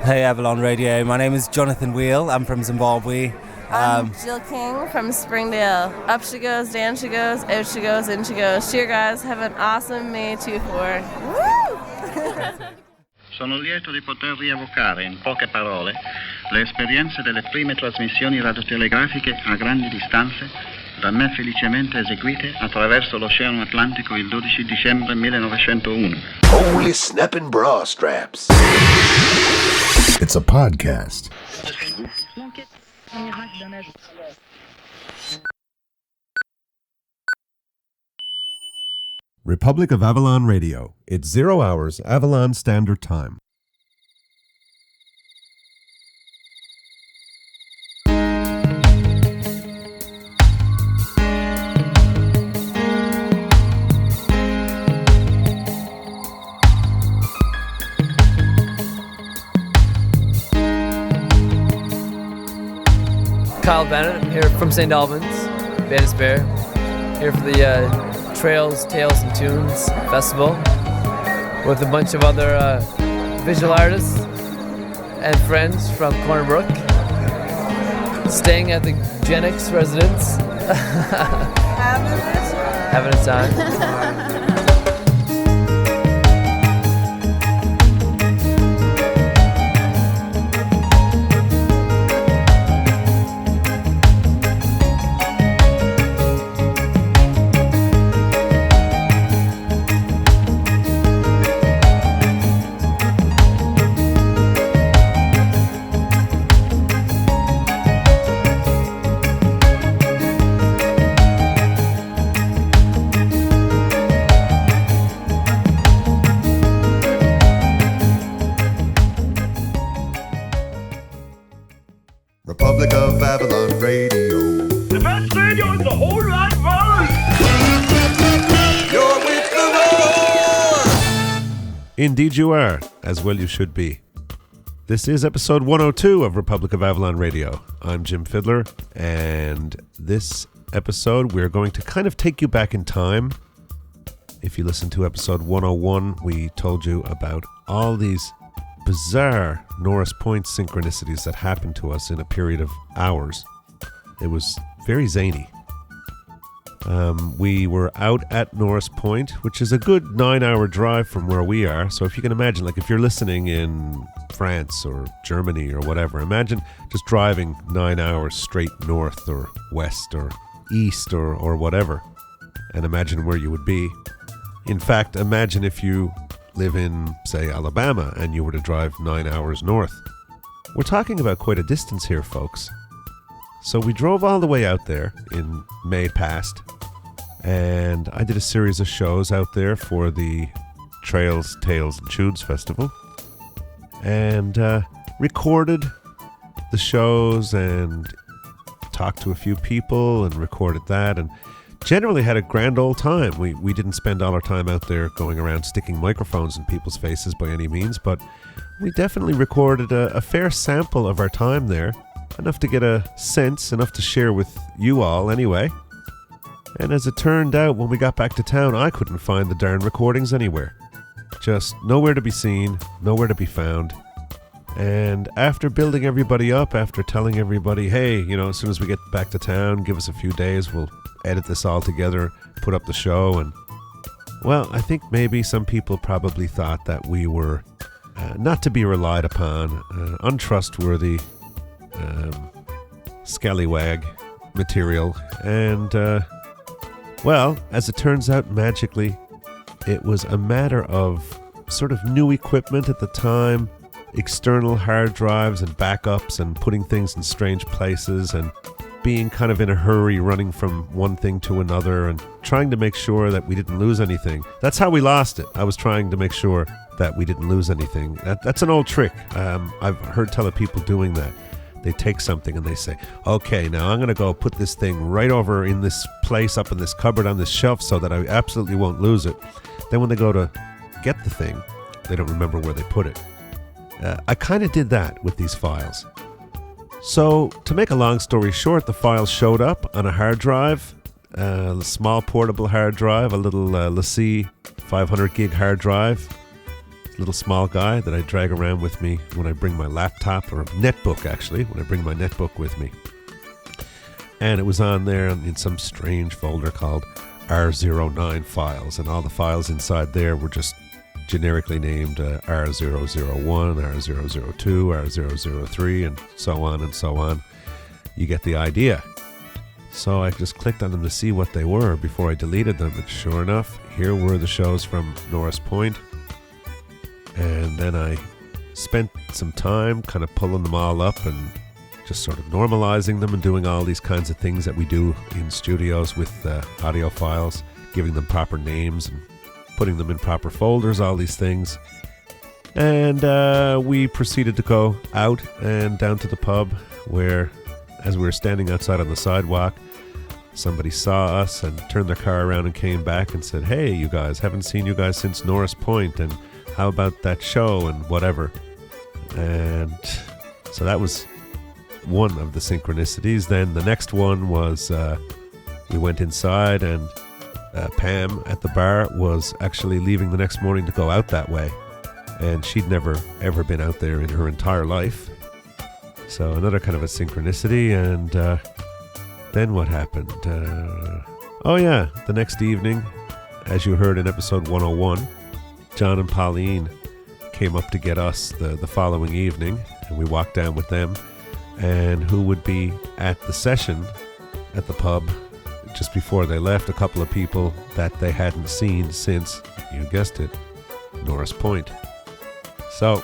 Hey Avalon Radio, my name is Jonathan Wheel, I'm from Zimbabwe. I'm Jill King from Springdale. Up she goes, down she goes, out she goes, in she goes. Cheer guys, have an awesome May 24. Woo! Sono lieto di poter rievocare in poche parole le esperienze delle prime trasmissioni radiotelegrafiche a grandi distanze da me felicemente eseguite attraverso l'Oceano Atlantico il 12 dicembre 1901. Holy snapping bra straps. It's a podcast. Republic of Avalon Radio. It's 0 hours Avalon Standard Time. Kyle Bennett, I'm here from St. Albans, Bay Despair, here for the Trails, Tales and Tunes Festival with a bunch of other visual artists and friends from Corner Brook, staying at the Genix residence. Having a time. Republic of Avalon Radio. The best radio in the whole wide world. You're with the Lord. Indeed you are, as well you should be. This is episode 102 of Republic of Avalon Radio. I'm Jim Fiddler, and this episode we're going to kind of take you back in time. If you listen to episode 101, we told you about all these bizarre Norris Point synchronicities that happened to us in a period of hours. It was very zany. We were out at Norris Point, which is a good 9-hour drive from where we are. So if you can imagine, like if you're listening in France or Germany or whatever, imagine just driving 9 hours straight north or west or east or whatever, and imagine where you would be. In fact, imagine if you live in, say, Alabama, and you were to drive 9 hours north. We're talking about quite a distance here, folks. So we drove all the way out there in May past, and I did a series of shows out there for the Trails, Tales and Tunes Festival, and recorded the shows and talked to a few people and recorded that, and generally had a grand old time. We didn't spend all our time out there going around sticking microphones in people's faces by any means, but we definitely recorded a fair sample of our time there, enough to get a sense, enough to share with you all anyway. And as it turned out, when we got back to town, I couldn't find the darn recordings anywhere. Just nowhere to be seen, nowhere to be found. And after building everybody up, after telling everybody, hey, as soon as we get back to town, give us a few days, we'll edit this all together, put up the show, and well, I think maybe some people probably thought that we were not to be relied upon, untrustworthy, scallywag material, and well, as it turns out, magically, it was a matter of sort of new equipment at the time, external hard drives and backups and putting things in strange places and being kind of in a hurry, running from one thing to another and trying to make sure that we didn't lose anything. That's how we lost it. I was trying to make sure that we didn't lose anything. That's an old trick. I've heard tell of people doing that. They take something and they say, okay, now I'm going to go put this thing right over in this place up in this cupboard on this shelf so that I absolutely won't lose it. Then when they go to get the thing, they don't remember where they put it. I kind of did that with these files. So, to make a long story short, the files showed up on a hard drive, a small portable hard drive, a little LaCie 500 gig hard drive, little small guy that I drag around with me when I bring my laptop, or netbook actually, when I bring my netbook with me. And it was on there in some strange folder called R09 files, and all the files inside there were just generically named R001, R002, R003, and so on and so on. You get the idea. So I just clicked on them to see what they were before I deleted them, and sure enough, here were the shows from Norris Point. And then I spent some time kind of pulling them all up and just sort of normalizing them and doing all these kinds of things that we do in studios with audio files, giving them proper names and putting them in proper folders, all these things. And we proceeded to go out and down to the pub where, as we were standing outside on the sidewalk, somebody saw us and turned their car around and came back and said, "Hey, you guys, haven't seen you guys since Norris Point, and how about that show and whatever." And so that was one of the synchronicities. Then the next one was we went inside, and Pam at the bar was actually leaving the next morning to go out that way, and she'd never ever been out there in her entire life. So another kind of a synchronicity. And then what happened? Oh yeah, the next evening, as you heard in episode 101, John and Pauline came up to get us the following evening, and we walked down with them. And who would be at the session at the pub just before they left? A couple of people that they hadn't seen since, you guessed it, Norris Point. So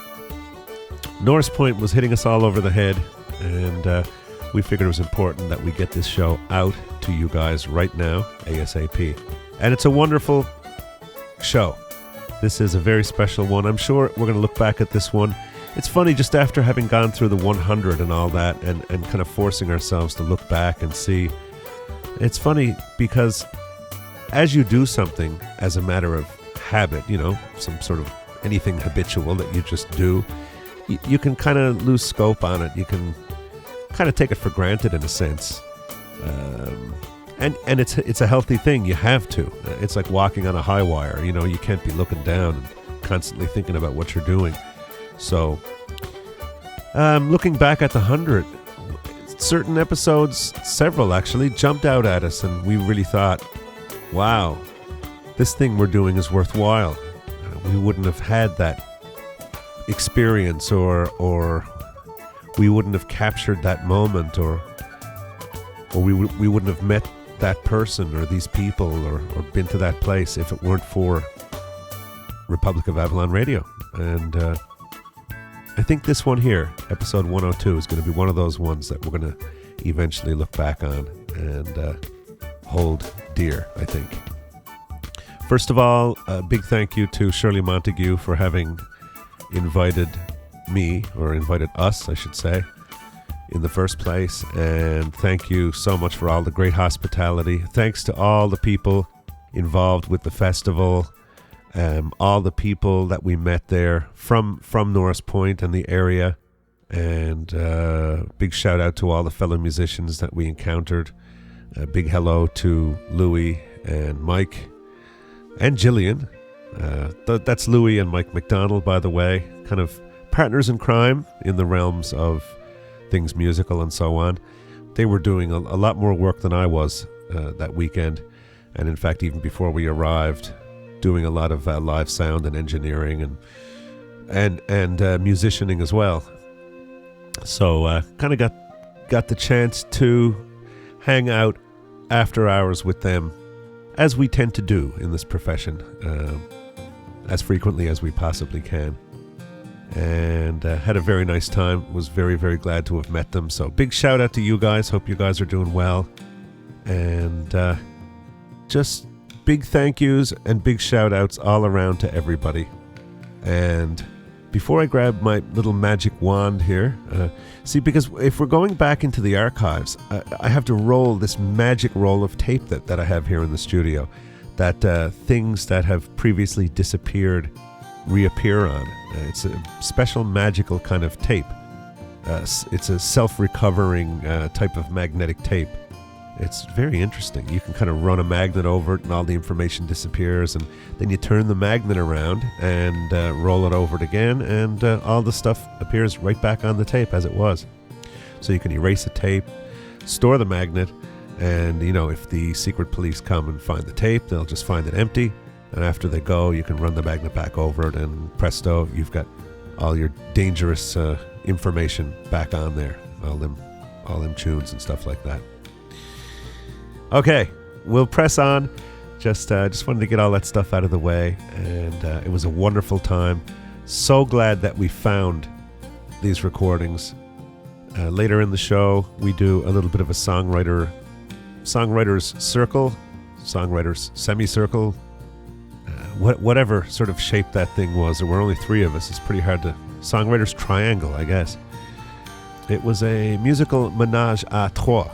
Norris Point was hitting us all over the head, and we figured it was important that we get this show out to you guys right now, ASAP. And it's a wonderful show. This is a very special one. I'm sure we're going to look back at this one. It's funny, just after having gone through the 100 and all that, and kind of forcing ourselves to look back and see. It's funny because as you do something as a matter of habit, you know, some sort of anything habitual that you just do, you can kind of lose scope on it. You can kind of take it for granted in a sense. And it's a healthy thing. You have to. It's like walking on a high wire. You know, you can't be looking down and constantly thinking about what you're doing. So, looking back at the 100, certain episodes, several actually, jumped out at us, and we really thought, wow, this thing we're doing is worthwhile. We wouldn't have had that experience, or we wouldn't have captured that moment, or we wouldn't have met that person or these people or been to that place if it weren't for Republic of Avalon Radio. And I think this one here, episode 102, is going to be one of those ones that we're going to eventually look back on and hold dear, I think. First of all, a big thank you to Shirley Montague for having invited me, or invited us, I should say, in the first place. And thank you so much for all the great hospitality. Thanks to all the people involved with the festival. All the people that we met there from Norris Point and the area, and big shout out to all the fellow musicians that we encountered. A big hello to Louis and Mike and Gillian. That's Louis and Mike McDonald, by the way, kind of partners in crime in the realms of things musical and so on. They were doing a lot more work than I was that weekend, and in fact even before we arrived, doing a lot of live sound and engineering and musicianing as well. So kind of got the chance to hang out after hours with them, as we tend to do in this profession, as frequently as we possibly can. And had a very nice time. Was very, very glad to have met them. So big shout out to you guys. Hope you guys are doing well. And just big thank yous and big shout outs all around to everybody. And before I grab my little magic wand here, see, because if we're going back into the archives, I have to roll this magic roll of tape that I have here in the studio, that things that have previously disappeared reappear on. It's a special magical kind of tape. It's a self-recovering type of magnetic tape. It's very interesting. You can kind of run a magnet over it and all the information disappears, and then you turn the magnet around and roll it over it again, and all the stuff appears right back on the tape as it was. So you can erase a tape, store the magnet, and if the secret police come and find the tape, they'll just find it empty, and after they go, you can run the magnet back over it, and presto, you've got all your dangerous information back on there, all them tunes and stuff like that. Okay, we'll press on. Just wanted to get all that stuff out of the way, and it was a wonderful time. So glad that we found these recordings. Later in the show, we do a little bit of a songwriter's circle, songwriter's semicircle, whatever sort of shape that thing was. There were only 3 of us. It's pretty hard to... Songwriter's triangle, I guess. It was a musical ménage à trois,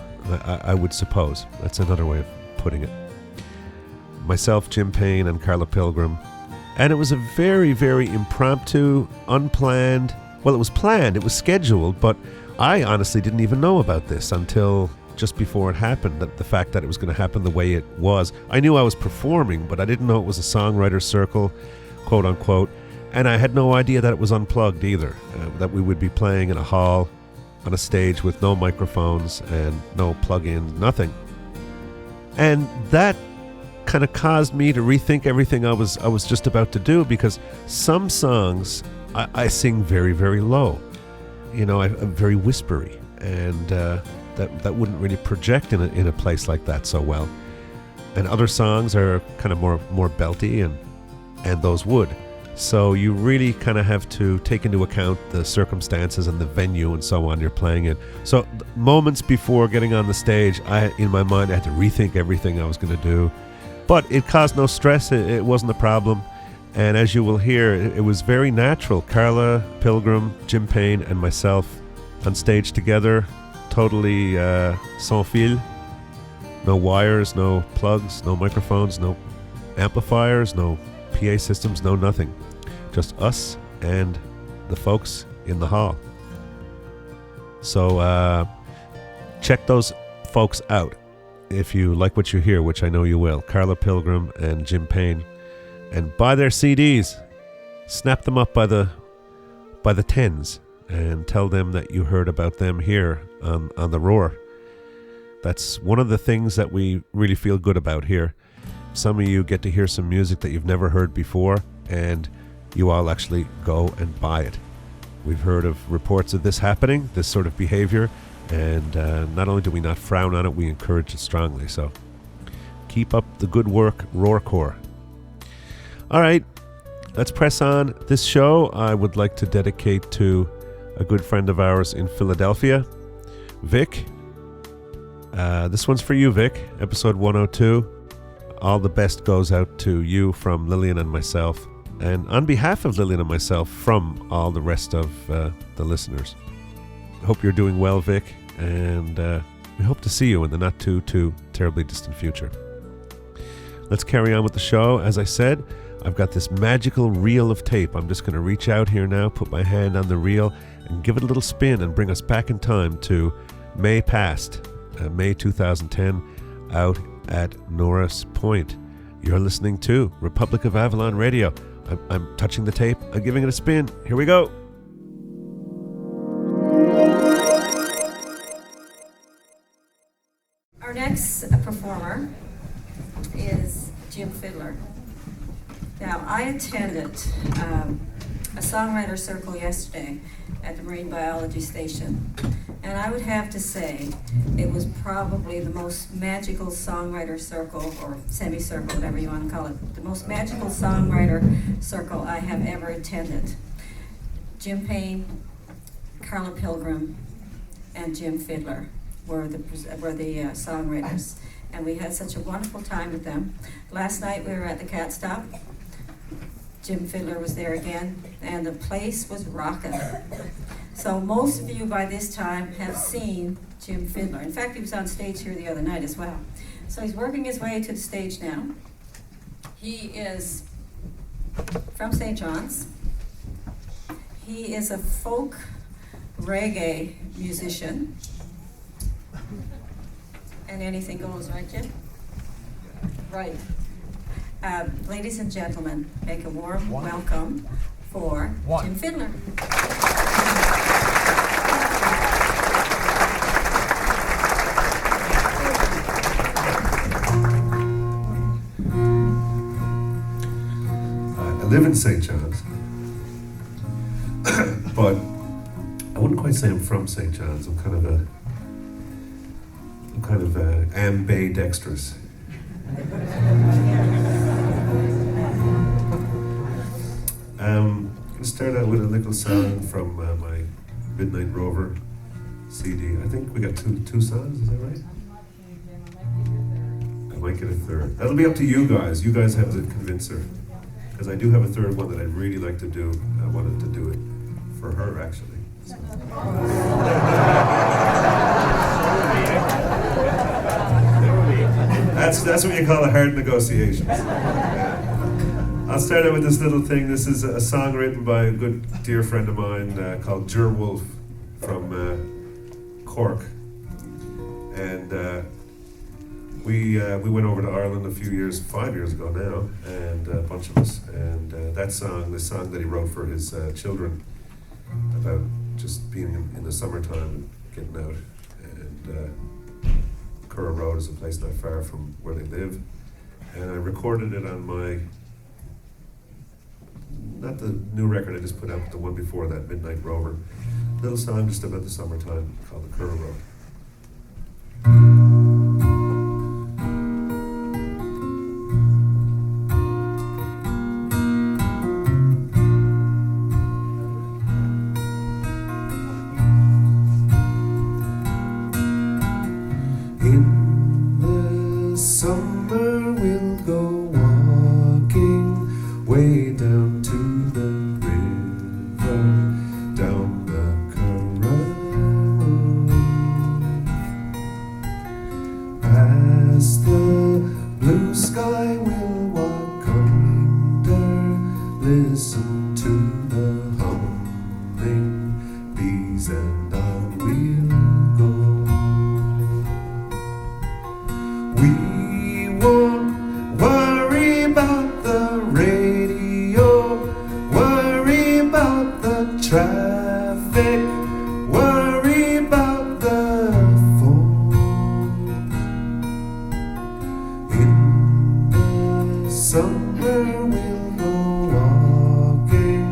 I would suppose. That's another way of putting it. Myself, Jim Payne, and Carla Pilgrim. And it was a very, very impromptu, unplanned... Well, it was planned, it was scheduled, but I honestly didn't even know about this until just before it happened, the fact that it was going to happen the way it was. I knew I was performing, but I didn't know it was a songwriter circle, quote unquote, and I had no idea that it was unplugged either, that we would be playing in a hall on a stage with no microphones and no plug-in, nothing. And that kind of caused me to rethink everything I was just about to do, because some songs I sing very, very low. I'm very whispery, and that wouldn't really project in a place like that so well. And other songs are kind of more belty, and those would. So you really kind of have to take into account the circumstances and the venue and so on you're playing in. So moments before getting on the stage, in my mind I had to rethink everything I was going to do. But it caused no stress. It wasn't a problem. And as you will hear, it was very natural. Carla Pilgrim, Jim Payne, and myself on stage together, totally sans fil. No wires, no plugs, no microphones, no amplifiers, no PA systems, no nothing. Just us and the folks in the hall. So check those folks out if you like what you hear, which I know you will. Carla Pilgrim and Jim Payne. And buy their CDs. Snap them up by the tens and tell them that you heard about them here on The Roar. That's one of the things that we really feel good about here. Some of you get to hear some music that you've never heard before, and you all actually go and buy it. We've heard of reports of this happening, this sort of behavior, and not only do we not frown on it, we encourage it strongly. So keep up the good work, Roarcore. All right, let's press on. This show I would like to dedicate to a good friend of ours in Philadelphia, Vic. This one's for you, Vic, episode 102. All the best goes out to you from Lillian and myself, and on behalf of Lillian and myself, from all the rest of the listeners. I hope you're doing well, Vic, and we hope to see you in the not too terribly distant future. Let's carry on with the show. As I said, I've got this magical reel of tape. I'm just going to reach out here now, put my hand on the reel, and give it a little spin and bring us back in time to May past, May 2010, out at Norris Point. You're listening to Republic of Avalon Radio. I'm touching the tape. I'm giving it a spin. Here we go. Our next performer is Jim Fiddler. Now, I attended a songwriter circle yesterday at the Marine Biology Station, and I would have to say it was probably the most magical songwriter circle, or semicircle, whatever you want to call it, the most magical songwriter circle I have ever attended. Jim Payne, Carla Pilgrim, and Jim Fiddler were the songwriters, and we had such a wonderful time with them. Last night we were at the Cat Stop. Jim Fiddler was there again, and the place was rocking. So most of you by this time have seen Jim Fiddler. In fact, he was on stage here the other night as well. So he's working his way to the stage now. He is from St. John's. He is a folk reggae musician. and anything goes, right, Jim? Right. Ladies and gentlemen, make a warm welcome for Jim Fiddler. I live in St. John's, but I wouldn't quite say I'm from St. John's. I'm kind of ambidextrous. I'm gonna start out with a little song from my Midnight Rover CD. I think we got two songs. Is that right? I might get a third. That'll be up to you guys. You guys have to convince her, because I do have a third one that I'd really like to do. I wanted to do it for her, actually. So. That's what you call a hard negotiations. I'll start out with this little thing. This is a song written by a good dear friend of mine called Ger Wolf from Cork. And we went over to Ireland a few years, 5 years ago now, and a bunch of us. And this song that he wrote for his children about just being in the summertime and getting out. And Curra Road is a place not far from where they live. And I recorded it on my, not the new record I just put out, but the one before that, Midnight Rover. Little song just about the summertime called The Curra Road. Summer we'll go walking way down to the river, down the Curra Road. Past the blue sky we'll walk under, listen to the humming bees, and on we'll go. We won't worry about the radio, worry about the traffic, worry about the phone. In the summer we'll go walking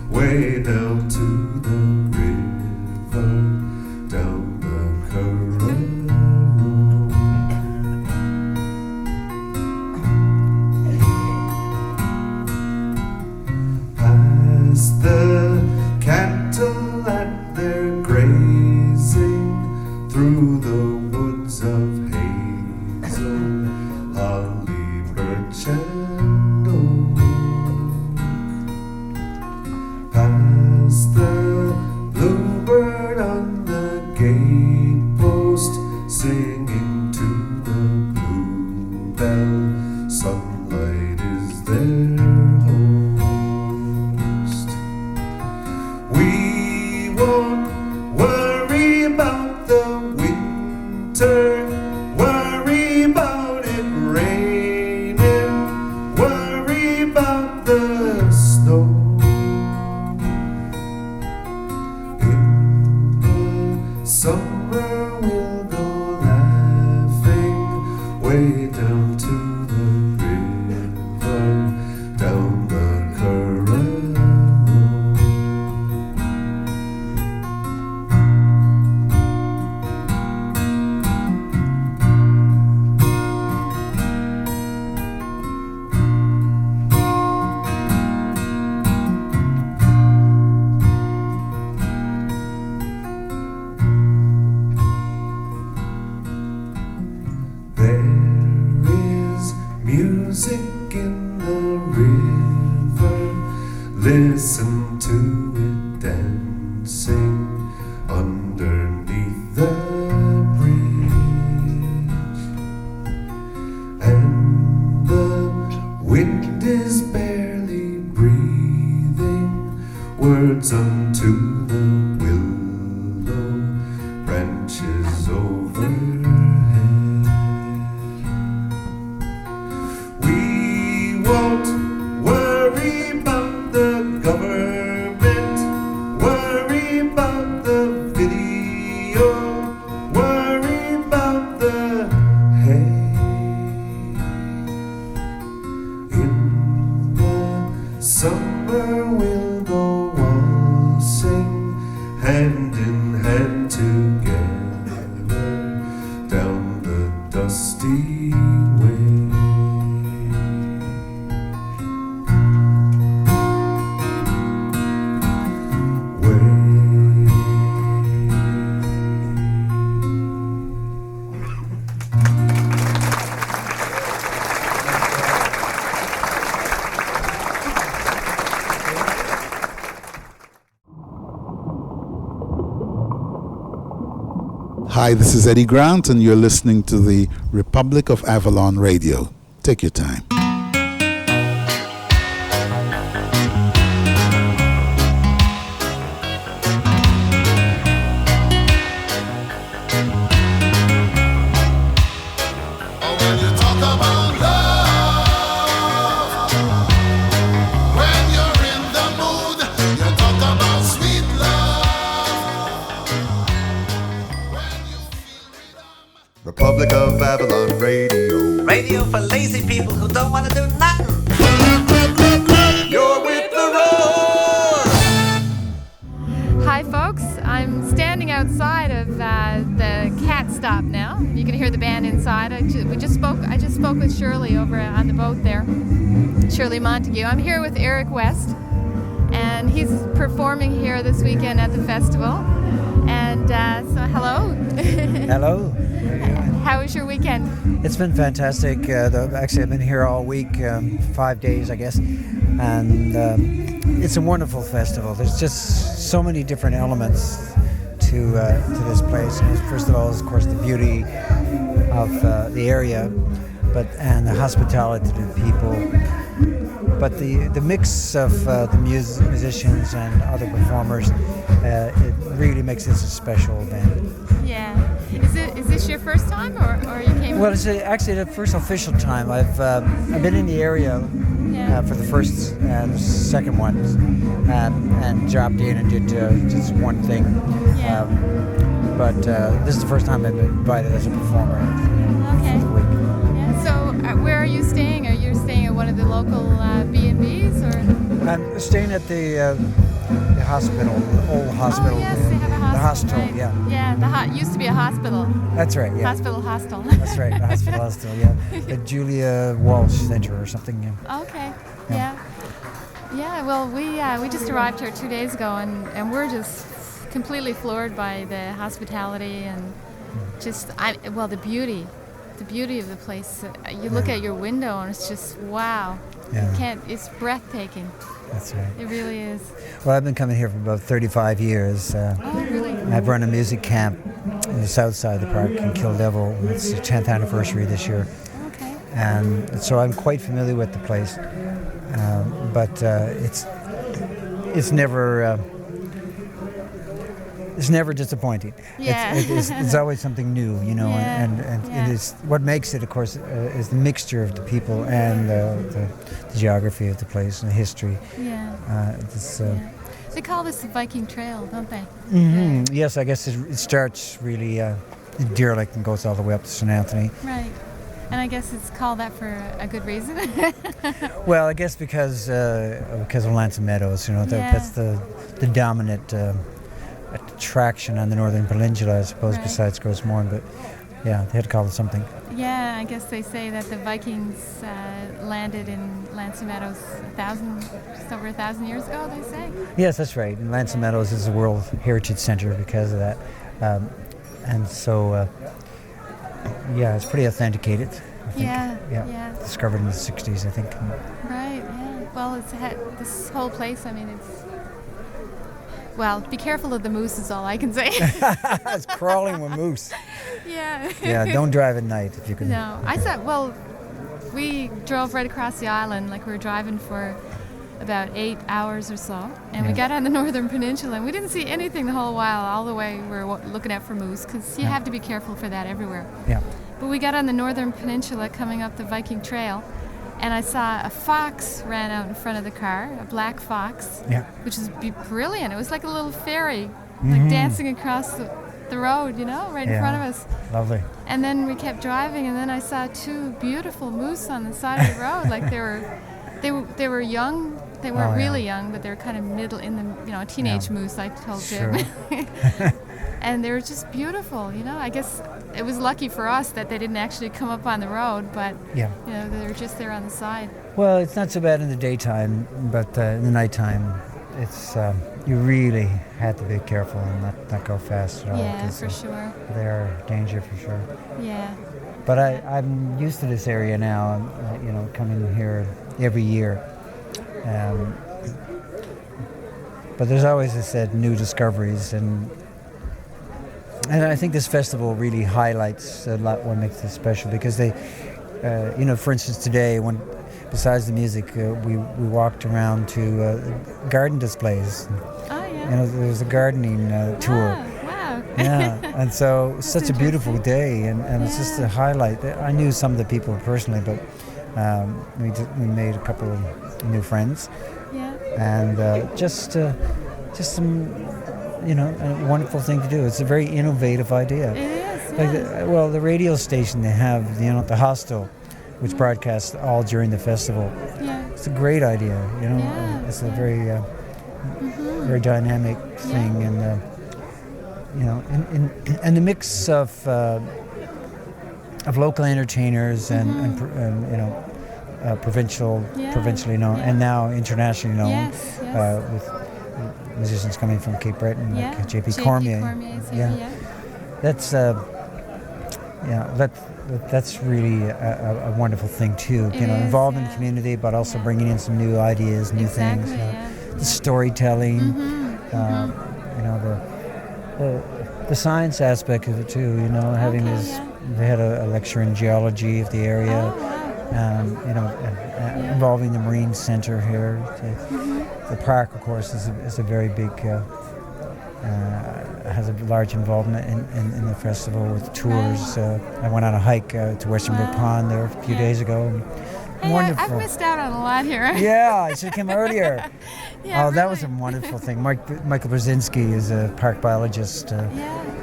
way down to the river, down the Curra Road. The cattle at their grazing through the woods of hazel, holly, birch, and oak. Past the bluebird on the gatepost, singing to the bluebell. Sunlight is their host. We won't worry about the winter, worry about it raining, worry about the snow. In the summer we'll go laughing way down to the river, down the Curra Road. hand in hand together down the dusty way. Hi, this is Eddie Grant, and you're listening to the Republic of Avalon Radio. Take your time. Republic of Avalon Radio. Radio for lazy people who don't want to do nothing. You're with the roar. Hi folks, I'm standing outside of the Cat Stop now. You can hear the band inside. I just spoke with Shirley over on the boat there. Shirley Montague. I'm here with Eric West, and he's performing here this weekend at the festival. And so hello. Hello. How was your weekend? It's been fantastic. Actually, I've been here all week, 5 days, I guess, and it's a wonderful festival. There's just so many different elements to this place. First of all, of course, the beauty of the area, and the hospitality to the people. But the mix of the musicians and other performers, it really makes this a special event. Yeah. Is this your first time, or you came? Well, it's actually the first official time. I've been in the area for the first and second ones, and dropped in and did just one thing. Yeah. But this is the first time I've been invited as a performer Okay. for the week. Yeah. So where are you staying? Are you staying at one of the local B&Bs, or? I'm staying at the hospital, the old hospital. Oh yes, they have a hospital. The hostel, right. yeah. Yeah, used to be a hospital. That's right, yeah. Hospital hostel. That's right, the hospital hostel, yeah. The Julia Walsh Center or something, yeah. Okay, yeah. Yeah, well, we just arrived here 2 days ago, and we're just completely floored by the hospitality and just, the beauty of the place. You look at your window and it's just, wow. Yeah. It's breathtaking. That's right. It really is. Well, I've been coming here for about 35 years. Oh, really? I've run a music camp in the south side of the park in Kildevil. It's the 10th anniversary this year. Okay. And so I'm quite familiar with the place. But it's never disappointing. Yeah. It's always something new, you know, Yeah. and Yeah. it is what makes it, of course, is the mixture of the people and the geography of the place and the history. Yeah. Yeah. They call this the Viking Trail, don't they? Mm-hmm. Yes, I guess it starts really in Deerlick and goes all the way up to St. Anthony. Right. And I guess it's called that for a good reason. Well, I guess because of Lansing Meadows, you know, that's the dominant attraction on the Northern Peninsula, I suppose, Right. besides Grossmorn. But yeah, they had to call it something. Yeah, I guess they say that the Vikings landed in Lansing Meadows just over 1,000 years ago, they say. Yes, that's right. And Lansing Meadows is a World Heritage Center because of that. And so, it's pretty authenticated, I think. Yeah. Discovered in the 60s, I think. Right, yeah. Well, this whole place, I mean, well, be careful of the moose is all I can say. It's crawling with moose. Yeah. Yeah, don't drive at night if you can. No, we drove right across the island, like we were driving for about 8 hours or so, and we got on the Northern Peninsula, and we didn't see anything the whole while. All the way we were looking out for moose, because you have to be careful for that everywhere. Yeah. But we got on the Northern Peninsula coming up the Viking Trail, and I saw a fox ran out in front of the car, a black fox, which is brilliant. It was like a little fairy, like dancing across the road, you know, right in front of us. Lovely. And then we kept driving, and then I saw two beautiful moose on the side of the road. Like they were young They weren't Oh, yeah. really young, but they're kind of middle in the, a teenage moose, I told Sure. Jim. And they were just beautiful, I guess it was lucky for us that they didn't actually come up on the road, but Yeah. they were just there on the side. Well, it's not so bad in the daytime, but in the nighttime, it's you really had to be careful and not go fast at all. Yeah, 'cause, for sure. They're danger for sure. Yeah. But I'm used to this area now, coming here every year. But there's always, as I said, new discoveries, and I think this festival really highlights a lot what makes it special, because they, for instance, today, besides the music, we walked around to garden displays. Oh, yeah. There was a gardening tour. Wow. Yeah, and so such a beautiful day, and it's just a highlight. I knew some of the people personally, but we made a couple of new friends. Yeah. And just some, a wonderful thing to do. It's a very innovative idea. It is. Like the radio station they have, the hostel, which broadcasts all during the festival. Yeah. It's a great idea. Yeah. It's a very, very dynamic thing, and and the mix of local entertainers and provincially known, and now internationally known. Yes. With musicians coming from Cape Breton, Yeah. like J.P. J.P. Cormier. Cormier's here, yeah. That's really a wonderful thing too. It is, involving yeah. the community, but also bringing in some new ideas, new Exactly, things. yeah. The storytelling, the science aspect of it too. Having Okay, this. yeah. They had a lecture in geology of the area. Oh, wow. Involving the Marine Center here. The park, of course, is a very big, has a large involvement in the festival with tours. I went on a hike to Western Brook Pond there a few days ago. Hey, Wonderful. I've missed out on a lot here. Yeah, I should have come earlier. Yeah, that was a wonderful thing. Michael Brzezinski is a park biologist.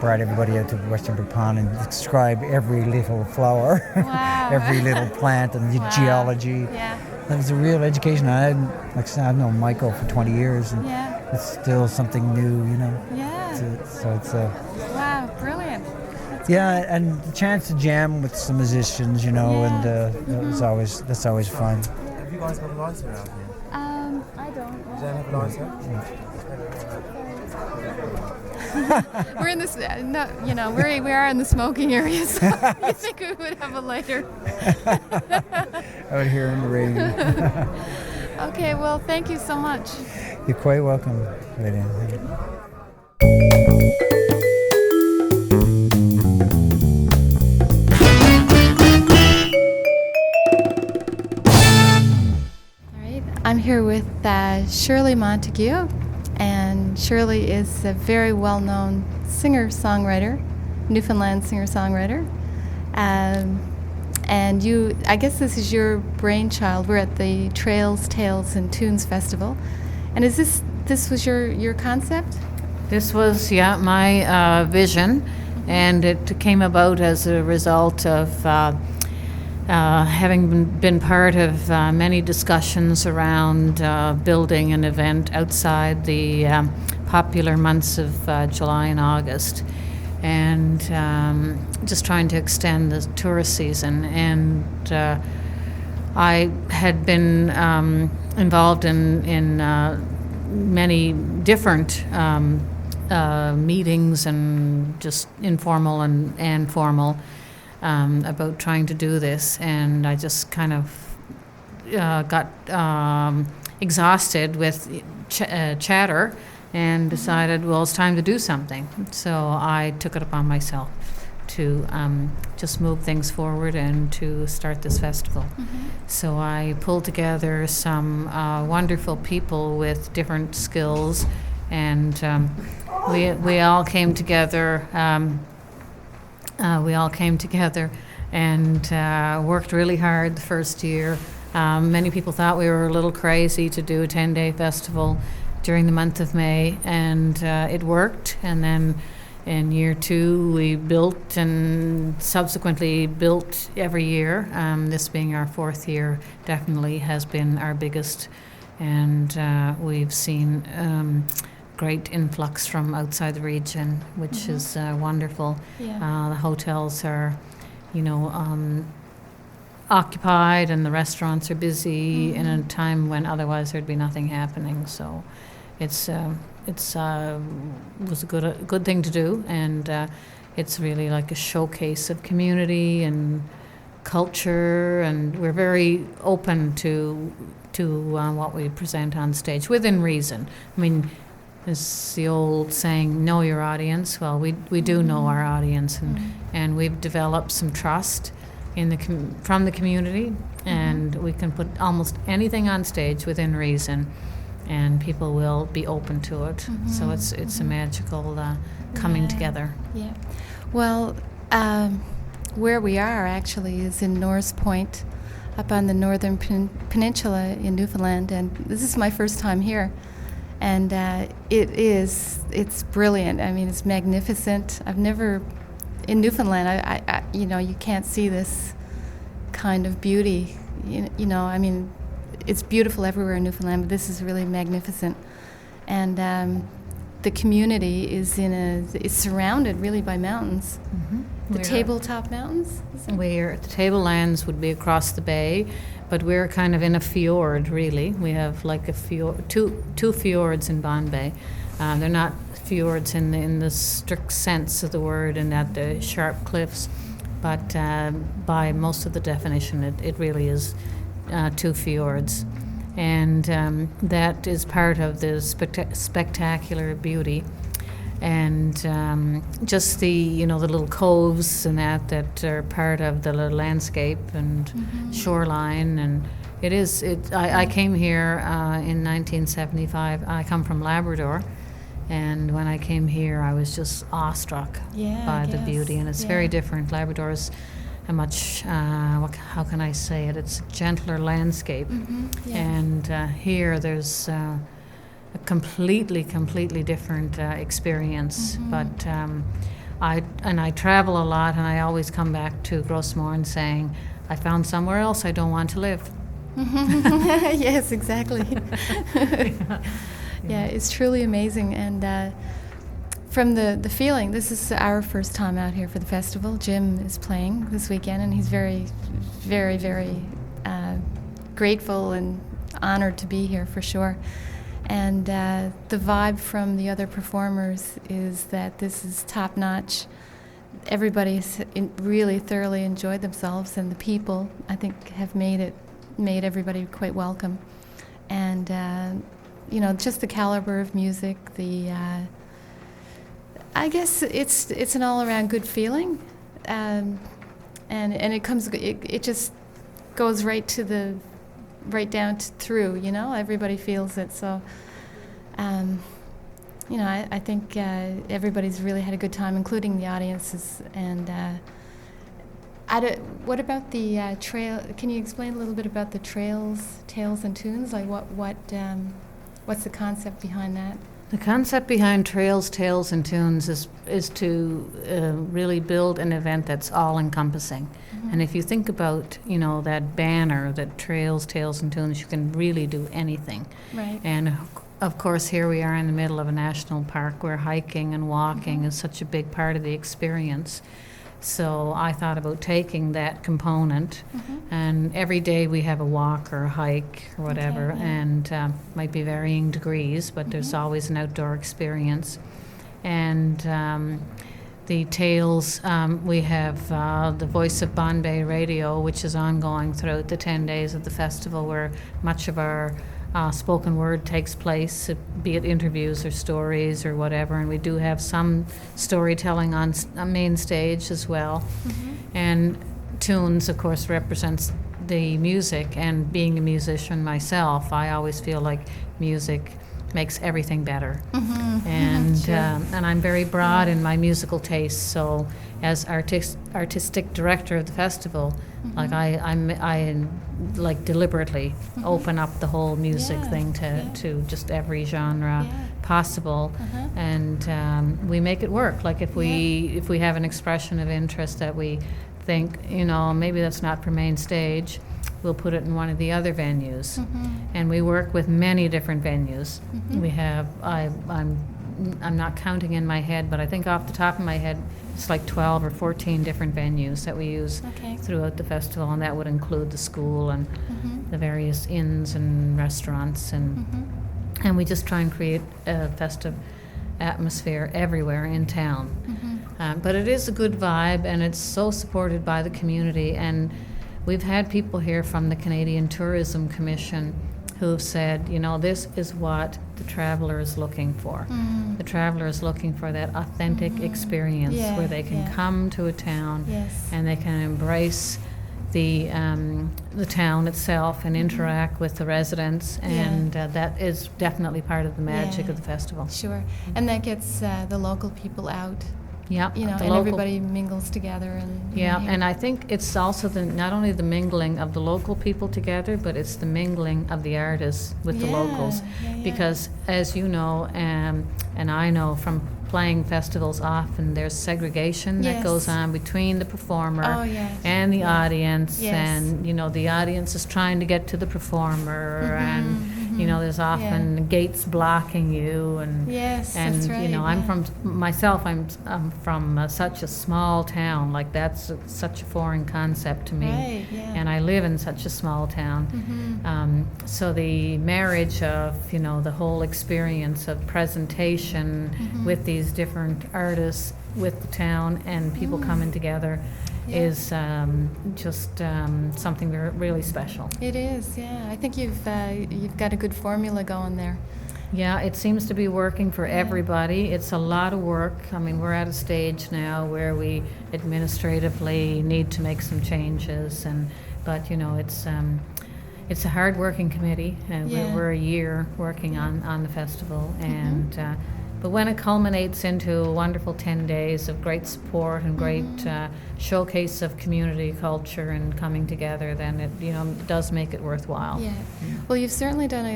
Brought everybody out to Western Brook Pond and described every little flower, Wow. every little plant, and the geology. Yeah. That was a real education. Like I said, I've known Michael for 20 years, and it's still something new, Yeah. So it's Wow, brilliant. and the chance to jam with some musicians, and that's always fun. Have you guys got a lighter around here? I don't. Does anyone have a lighter? We're in this, we are in the smoking area, so you think we would have a lighter. Out here in the rain. Okay, well, thank you so much. You're quite welcome, Lydia. All right, I'm here with Shirley Montague, and Shirley is a very well-known singer-songwriter, Newfoundland singer-songwriter. And I guess this is your brainchild. We're at the Trails, Tales, and Tunes Festival. And is this was your concept? This was, my vision, and it came about as a result of having been part of many discussions around building an event outside the popular months of July and August, and just trying to extend the tourist season. And I had been involved in many different meetings, and just informal and formal, about trying to do this, and I just kind of got exhausted with chatter and decided, well, it's time to do something. So I took it upon myself to just move things forward and to start this festival. So I pulled together some wonderful people with different skills, and we all came together. And worked really hard the first year. Many people thought we were a little crazy to do a 10-day festival during the month of May, and it worked. And then in year 2, we built and subsequently built every year. This being our 4th year, definitely has been our biggest and we've seen great influx from outside the region, which is wonderful. Yeah. The hotels are, occupied, and the restaurants are busy in a time when otherwise there'd be nothing happening. So it's was a good thing to do, and it's really like a showcase of community and culture, and we're very open to what we present on stage within reason. I mean, it's the old saying, know your audience. Well, we do know our audience, and we've developed some trust from the community, and we can put almost anything on stage within reason, and people will be open to it. So it's a magical coming together. Yeah. Well, where we are actually is in Norris Point, up on the northern peninsula in Newfoundland, and this is my first time here. And it's brilliant. I mean, it's magnificent. I've never, in Newfoundland, I you can't see this kind of beauty. I mean, it's beautiful everywhere in Newfoundland, but this is really magnificent. And the community is it's surrounded really by mountains. The tabletop mountains? The tablelands would be across the bay, but we're kind of in a fjord, really. We have like a fjord, two fjords in Bonbay. They're not fjords in the strict sense of the word, and that the sharp cliffs, but by most of the definition, it really is two fjords. And that is part of the spectacular beauty. And just the the little coves and that are part of the landscape and shoreline, and I came here in 1975. I come from Labrador, and when I came here I was just awestruck by the beauty, and it's very different. Labrador is a much how can I say it? It's a gentler landscape, and here there's a completely different experience. But I travel a lot, and I always come back to Grossmoorn saying, I found somewhere else I don't want to live. Yes, exactly. Yeah, it's truly amazing. And from the feeling, this is our first time out here for the festival. Jim is playing this weekend, and he's very, very, very grateful and honored to be here for sure. And the vibe from the other performers is that this is top-notch. Everybody's really thoroughly enjoyed themselves, and the people, I think, have made everybody quite welcome. And just the caliber of music, I guess it's an all-around good feeling, and it just goes right down through, everybody feels it. So, I think everybody's really had a good time, including the audiences. And what about the trail? Can you explain a little bit about the trails, tales, and tunes? Like what's the concept behind that? The concept behind Trails, Tales, and Tunes is to really build an event that's all-encompassing. And if you think about, that banner, that Trails, Tales, and Tunes, you can really do anything. Right. And of course, here we are in the middle of a national park where hiking and walking is such a big part of the experience. So I thought about taking that component, and every day we have a walk or a hike or whatever, and might be varying degrees, but there's always an outdoor experience. And the tales, we have the Voice of Bonbay Radio, which is ongoing throughout the 10 days of the festival, where much of our spoken word takes place, be it interviews or stories or whatever, and we do have some storytelling on main stage as well. And tunes, of course, represents the music, and being a musician myself, I always feel like music makes everything better. And I'm very broad in my musical tastes, so as artistic director of the festival, like I like deliberately open up the whole music thing to just every genre possible, and we make it work. Like if we have an expression of interest that we think, maybe that's not for main stage, we'll put it in one of the other venues. Mm-hmm. And we work with many different venues. Mhm. We have, I'm not counting in my head, but I think off the top of my head, it's like 12 or 14 different venues that we use Okay. throughout the festival, and that would include the school and Mhm. the various inns and restaurants, and Mhm. and we just try and create a festive atmosphere everywhere in town. Mhm. But it is a good vibe, and it's so supported by the community. And we've had people here from the Canadian Tourism Commission who've said, you know, this is what the traveler is looking for. Mm. The traveler is looking for that authentic experience Yeah, where they can yeah. come to a town Yes. and they can embrace the town itself and interact with the residents, Yeah. and that is definitely part of the magic Yeah. of the festival. Sure. And that gets the local people out. Yeah, You know, the and local- everybody mingles together and you Yeah, know, and I think it's also not only the mingling of the local people together, but it's the mingling of the artists with the Yeah, locals. yeah, yeah. Because as you know, and I know from playing festivals, often there's segregation that goes Yes. on between the performer Oh, yes. and the Yes. audience. Yes. And, you know, the audience is trying to get to the performer, and, you know, there's Yeah. often gates blocking you. And, Yes, and that's you know, right, I'm yeah. from myself, I'm from such a small town, like that's such a foreign concept to me. Right, yeah. And I live in such a small town. Mhm. So the marriage of, you know, the whole experience of presentation Mhm. with these different artists, with the town, and people coming together Yeah. is just something really special. It is, yeah. I think you've got a good formula going there. Yeah, it seems to be working for everybody. It's a lot of work. I mean, we're at a stage now where we administratively need to make some changes, but you know, it's a hard-working committee, and Yeah. we're a year working on the festival, and but when it culminates into a wonderful 10 days of great support and great showcase of community culture and coming together, then it, you know, does make it worthwhile. Yeah. Well, you've certainly done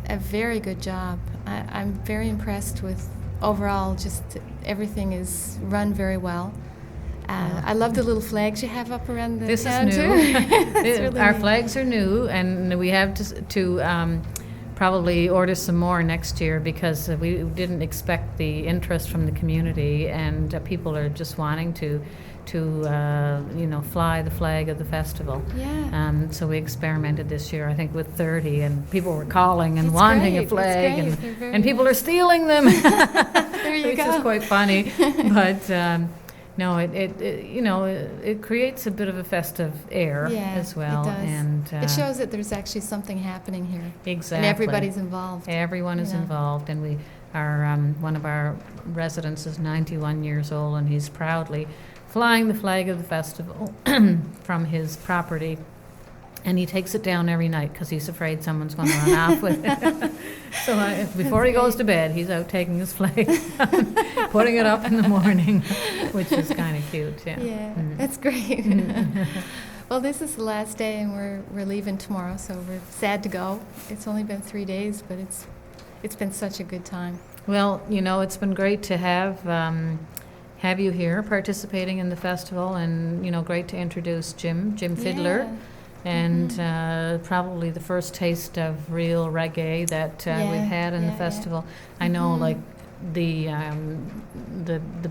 a very good job. I'm very impressed with overall, just everything is run very well. I love the little flags you have up around the This town is too. new. It's really Our neat. flags are new, and we have to probably order some more next year, because we didn't expect the interest from the community, and people are just wanting to you know, fly the flag of the festival. Yeah. So we experimented this year, I think, with 30, and people were calling and It's wanting great, a it's flag, great. and They're very and people are stealing them. There you Which go. is quite funny, but. No, it you know, it creates a bit of a festive air Yeah, as well, it does. and It shows that there's actually something happening here. exactly, And everybody's involved. Everyone is you know. involved, and we are one of our residents is 91 years old, and he's proudly flying the flag of the festival from his property. And he takes it down every night because he's afraid someone's going to run off with it. So before he goes to bed, he's out taking his flag, putting it up in the morning, which is kind of cute. Yeah. Yeah, Mm. that's great. Well, this is the last day, and we're leaving tomorrow, so we're sad to go. It's only been 3 days, but it's been such a good time. Well, you know, it's been great to have you here participating in the festival, and you know, great to introduce Jim Fiddler. Yeah. And probably the first taste of real reggae that we've had in the festival. I know, like the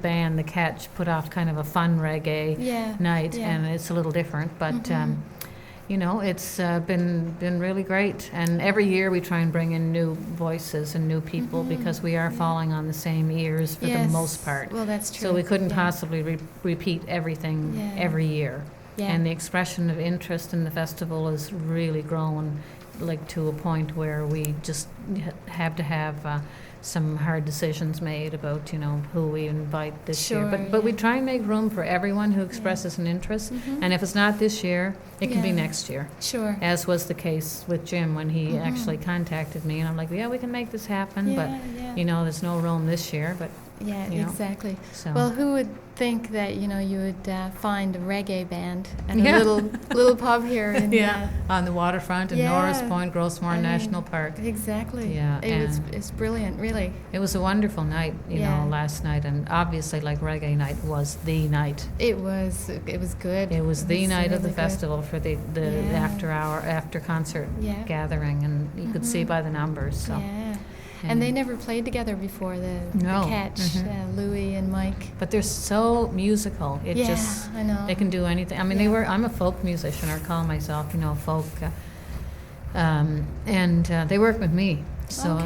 band, the Catch, put off kind of a fun reggae night, and it's a little different, but. You know, it's been really great, and every year we try and bring in new voices and new people because we are falling on the same ears for the Yes. most part. Well, that's true. So we couldn't Yeah. possibly repeat everything every year. Yeah. And the expression of interest in the festival is really grown, like to a point where we just have to have some hard decisions made about, you know, who we invite this year. Sure, But we yeah. try and make room for everyone who expresses an interest. And if it's not this year, it can be Yeah. next year. Sure. As was the case with Jim when he actually contacted me, and I'm like, yeah, we can make this happen, but Yeah, yeah. you know, there's no room this year. But Yeah, you know? exactly. So. Well, who would think that you would find a reggae band at Yeah. a little pub here in on the waterfront in Norris Point, Grossmoor National Park. Exactly. Yeah, it's brilliant, really. It was a wonderful night, you know, last night, and obviously, like reggae night was the night. It was good. It was the night of the really good. festival for the after concert gathering, and you could see by the numbers. So. Yeah. And they never played together before, the Catch, Louis and Mike. But they're so musical. It just, I know. they can do anything. I mean, I'm a folk musician, or call myself, folk. And they work with me. So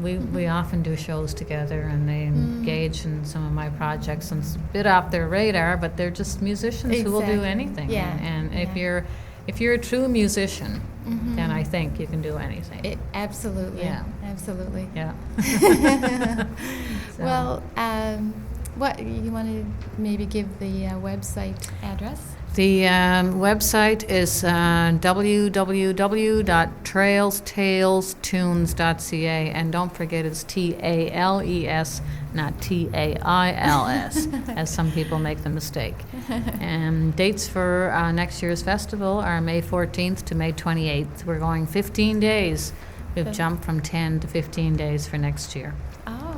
we often do shows together, and they engage in some of my projects. And it's a bit off their radar, but they're just musicians who will do anything. Yeah. And if you're a true musician, then I think you can do anything. Absolutely. Yeah. Absolutely. Yeah. So. Well, what you want to maybe give the website address? The website is www.trailstalestunes.ca, and don't forget it's TALES, not TAILS, as some people make the mistake. And dates for next year's festival are May 14th to May 28th. We're going 15 days. We've jumped from 10 to 15 days for next year,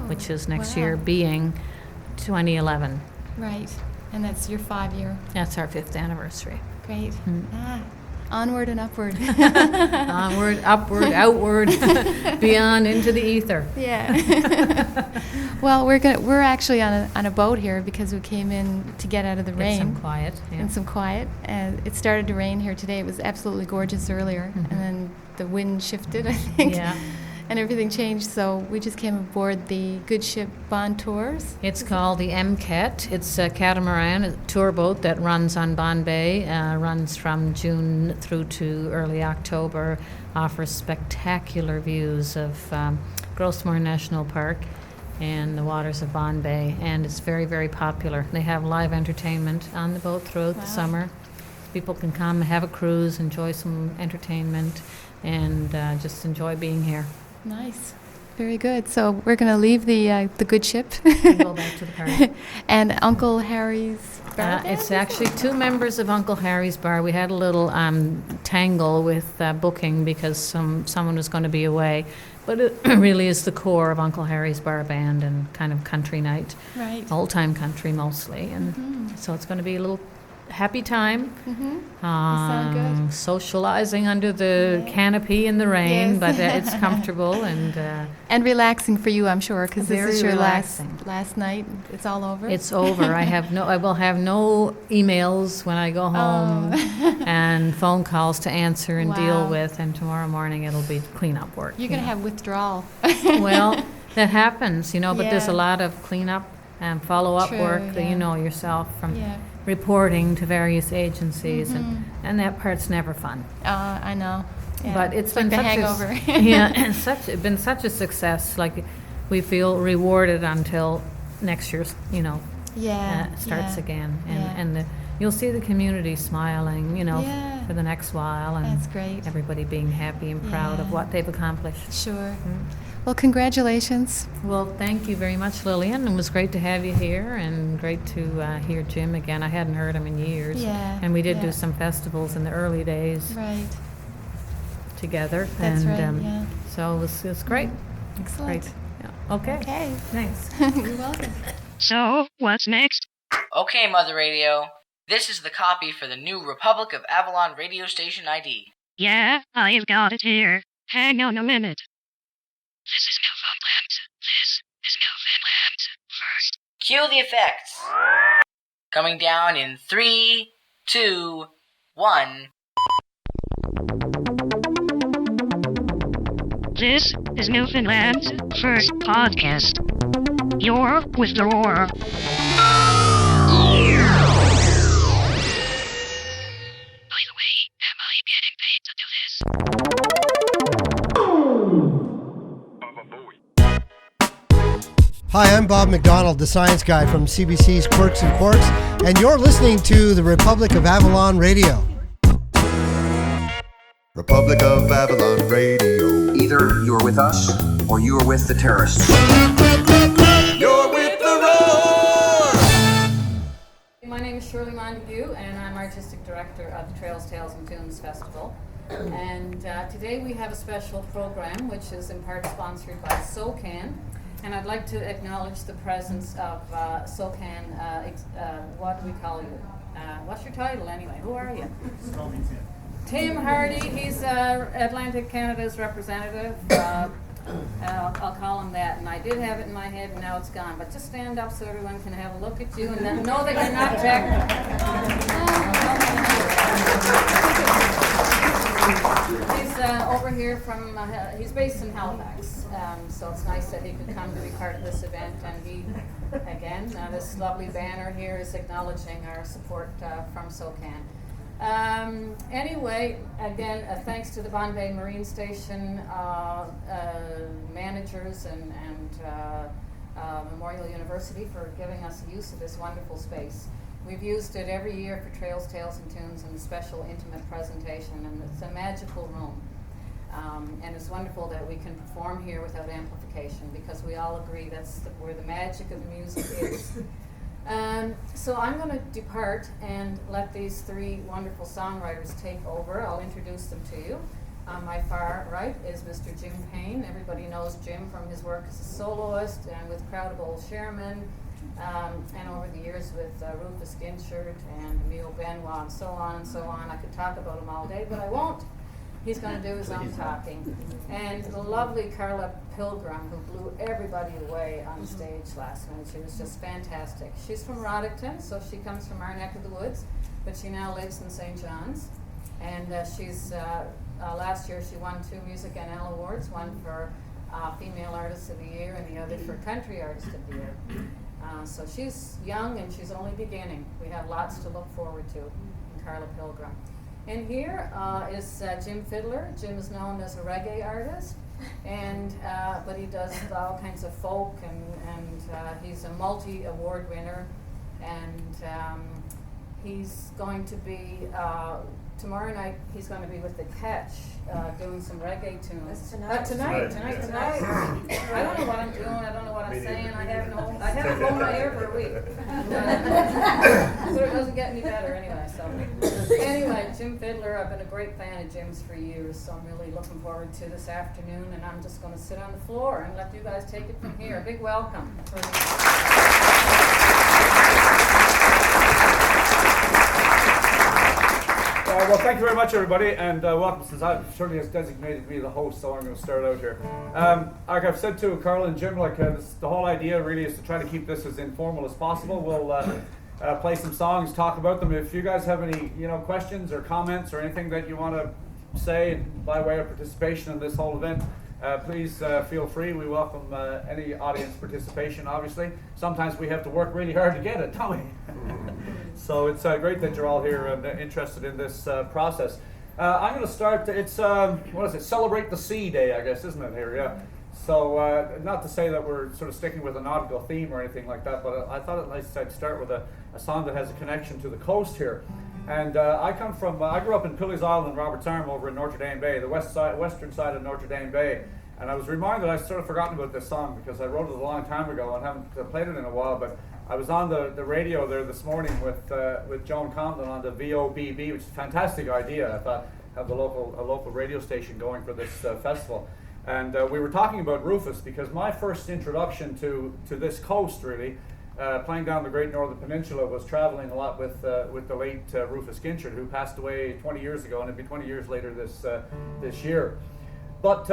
which is next year being 2011. Right. And that's your 5-year. That's our 5th anniversary. Great. Onward and upward. Onward, upward, outward, beyond into the ether. Yeah. Well, we're actually on a boat here because we came in to get out of the rain. Some quiet. Yeah. And some quiet. And it started to rain here today. It was absolutely gorgeous earlier, and then the wind shifted, I think. Yeah. And everything changed, so we just came aboard the Good Ship Bond Tours. It's called the MCAT. It's a catamaran, a tour boat that runs on Bond Bay, runs from June through to early October, offers spectacular views of Grossmoor National Park and the waters of Bond Bay, and it's very, very popular. They have live entertainment on the boat throughout the summer. People can come, have a cruise, enjoy some entertainment, and just enjoy being here. Nice. Very good. So we're going to leave the Good Ship and go back to the party. And Uncle Harry's bar. It's actually 2 members of Uncle Harry's Bar. We had a little tangle with booking because someone was going to be away. But it really is the core of Uncle Harry's Bar Band and kind of country night. Right. Old-time country mostly. And so it's going to be a little happy time. Sound good. Socializing under the canopy in the rain, but it's comfortable and relaxing for you, I'm sure, because this is your relaxing. last night. It's all over. It's over. I will have no emails when I go home, and phone calls to answer and deal with. And tomorrow morning it'll be cleanup work. You're going to have withdrawal. Well, that happens, but there's a lot of cleanup and follow-up work that you know yourself from. Reporting to various agencies, and that part's never fun. I know. Yeah. But it's like been the such hangover. it's been such a success. Like we feel rewarded until next year's, starts again, and you'll see the community smiling, for the next while, and that's great. Everybody being happy and proud of what they've accomplished. Sure. Well, congratulations. Well, thank you very much, Lillian. It was great to have you here, and great to hear Jim again. I hadn't heard him in years. Yeah. And we did do some festivals in the early days. Right. Together. That's right, So it was great. Excellent. Great. Yeah. Okay. Thanks. You're welcome. So, what's next? Okay, Mother Radio. This is the copy for the new Republic of Avalon radio station ID. Yeah, I've got it here. Hang on a minute. This is Newfoundland. First. Cue the effects. Coming down in 3, 2, 1. This is Newfoundland's first podcast. You're with the roar. By the way, am I getting paid to do this? Hi, I'm Bob McDonald, the science guy from CBC's Quirks and Quarks, and you're listening to the Republic of Avalon Radio. Republic of Avalon Radio. Either you're with us or you're with the terrorists. You're with the is Shirley Montague, and I'm Artistic Director of the Trails, Tales, and Tunes Festival. And today we have a special program, which is in part sponsored by SOCAN. And I'd like to acknowledge the presence of SOCAN, what do we call you? What's your title anyway? Who are you? Tim Hardy, he's Atlantic Canada's representative. I'll call him that. And I did have it in my head, and now it's gone. But just stand up so everyone can have a look at you and then know that you're not Jack. He's over here from, he's based in Halifax, so it's nice that he could come to be part of this event. And he, again, this lovely banner here is acknowledging our support from SOCAN. Anyway, again, thanks to the Bombay Marine Station managers and Memorial University for giving us the use of this wonderful space. We've used it every year for Trails, Tales, and Tunes and a special intimate presentation, and it's a magical room. And it's wonderful that we can perform here without amplification, because we all agree that's where the magic of the music is. So I'm going to depart and let these three wonderful songwriters take over. I'll introduce them to you. On my far right is Mr. Jim Payne. Everybody knows Jim from his work as a soloist and with Crowd of Old Sherman, and over the years with Rufus Ginchard and Emile Benoit, and so on and so on. I could talk about him all day, but I won't. He's going to do his own talking. And the lovely Carla Pilgrim, who blew everybody away on stage last night. She was just fantastic. She's from Roddickton, so she comes from our neck of the woods, but she now lives in St. John's. And she's last year she won 2 Music NL awards, one for Female Artist of the Year and the other for Country Artist of the Year. So she's young and she's only beginning. We have lots to look forward to in Carla Pilgrim. And here is Jim Fiddler. Jim is known as a reggae artist, and but he does all kinds of folk, and he's a multi-award winner, and he's going to be tomorrow night. He's going to be with the Catch doing some reggae tunes. Tonight. I don't know what I'm doing. I don't know what I'm saying. I haven't blown my ear for a week. So it doesn't get any better anyway. So anyway, Jim Fiddler. I've been a great fan of Jim's for years, so I'm really looking forward to this afternoon. And I'm just going to sit on the floor and let you guys take it from here. A big welcome. Well, thank you very much, everybody, and welcome. Since Shirley has designated me the host, so I'm going to start out here. Like I've said to Carl and Jim, the whole idea really is to try to keep this as informal as possible. We'll play some songs, talk about them. If you guys have any, questions or comments or anything that you want to say by way of participation in this whole event, please feel free. We welcome any audience participation, obviously. Sometimes we have to work really hard to get it, don't we? So it's great that you're all here and interested in this process. I'm going to start, it's, Celebrate the Sea Day, I guess, isn't it here? Yeah. So not to say that we're sort of sticking with a nautical theme or anything like that, but I thought it nice I'd start with a song that has a connection to the coast here. And I grew up in Pilley's Island, Roberts Arm, over in Notre Dame Bay, the western side of Notre Dame Bay. And I was reminded, I'd sort of forgotten about this song because I wrote it a long time ago and haven't played it in a while, but I was on the radio there this morning with Joan Compton on the VOBB, which is a fantastic idea. I thought, have a local radio station going for this festival. And we were talking about Rufus because my first introduction to this coast, really, playing down the Great Northern Peninsula, was traveling a lot with the late Rufus Ginchard, who passed away 20 years ago, and it'll be 20 years later this year. But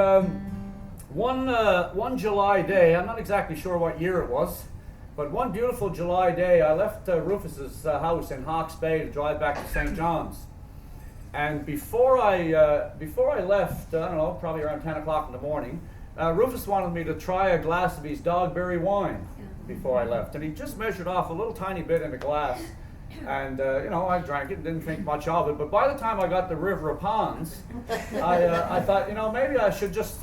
one July day, I'm not exactly sure what year it was, but one beautiful July day, I left Rufus's house in Hawke's Bay to drive back to St. John's. And before I left, I don't know, probably around 10 o'clock in the morning, Rufus wanted me to try a glass of his Dogberry wine before I left. And he just measured off a little tiny bit in a glass. And, I drank it and didn't think much of it. But by the time I got to River of Ponds, I thought, maybe I should just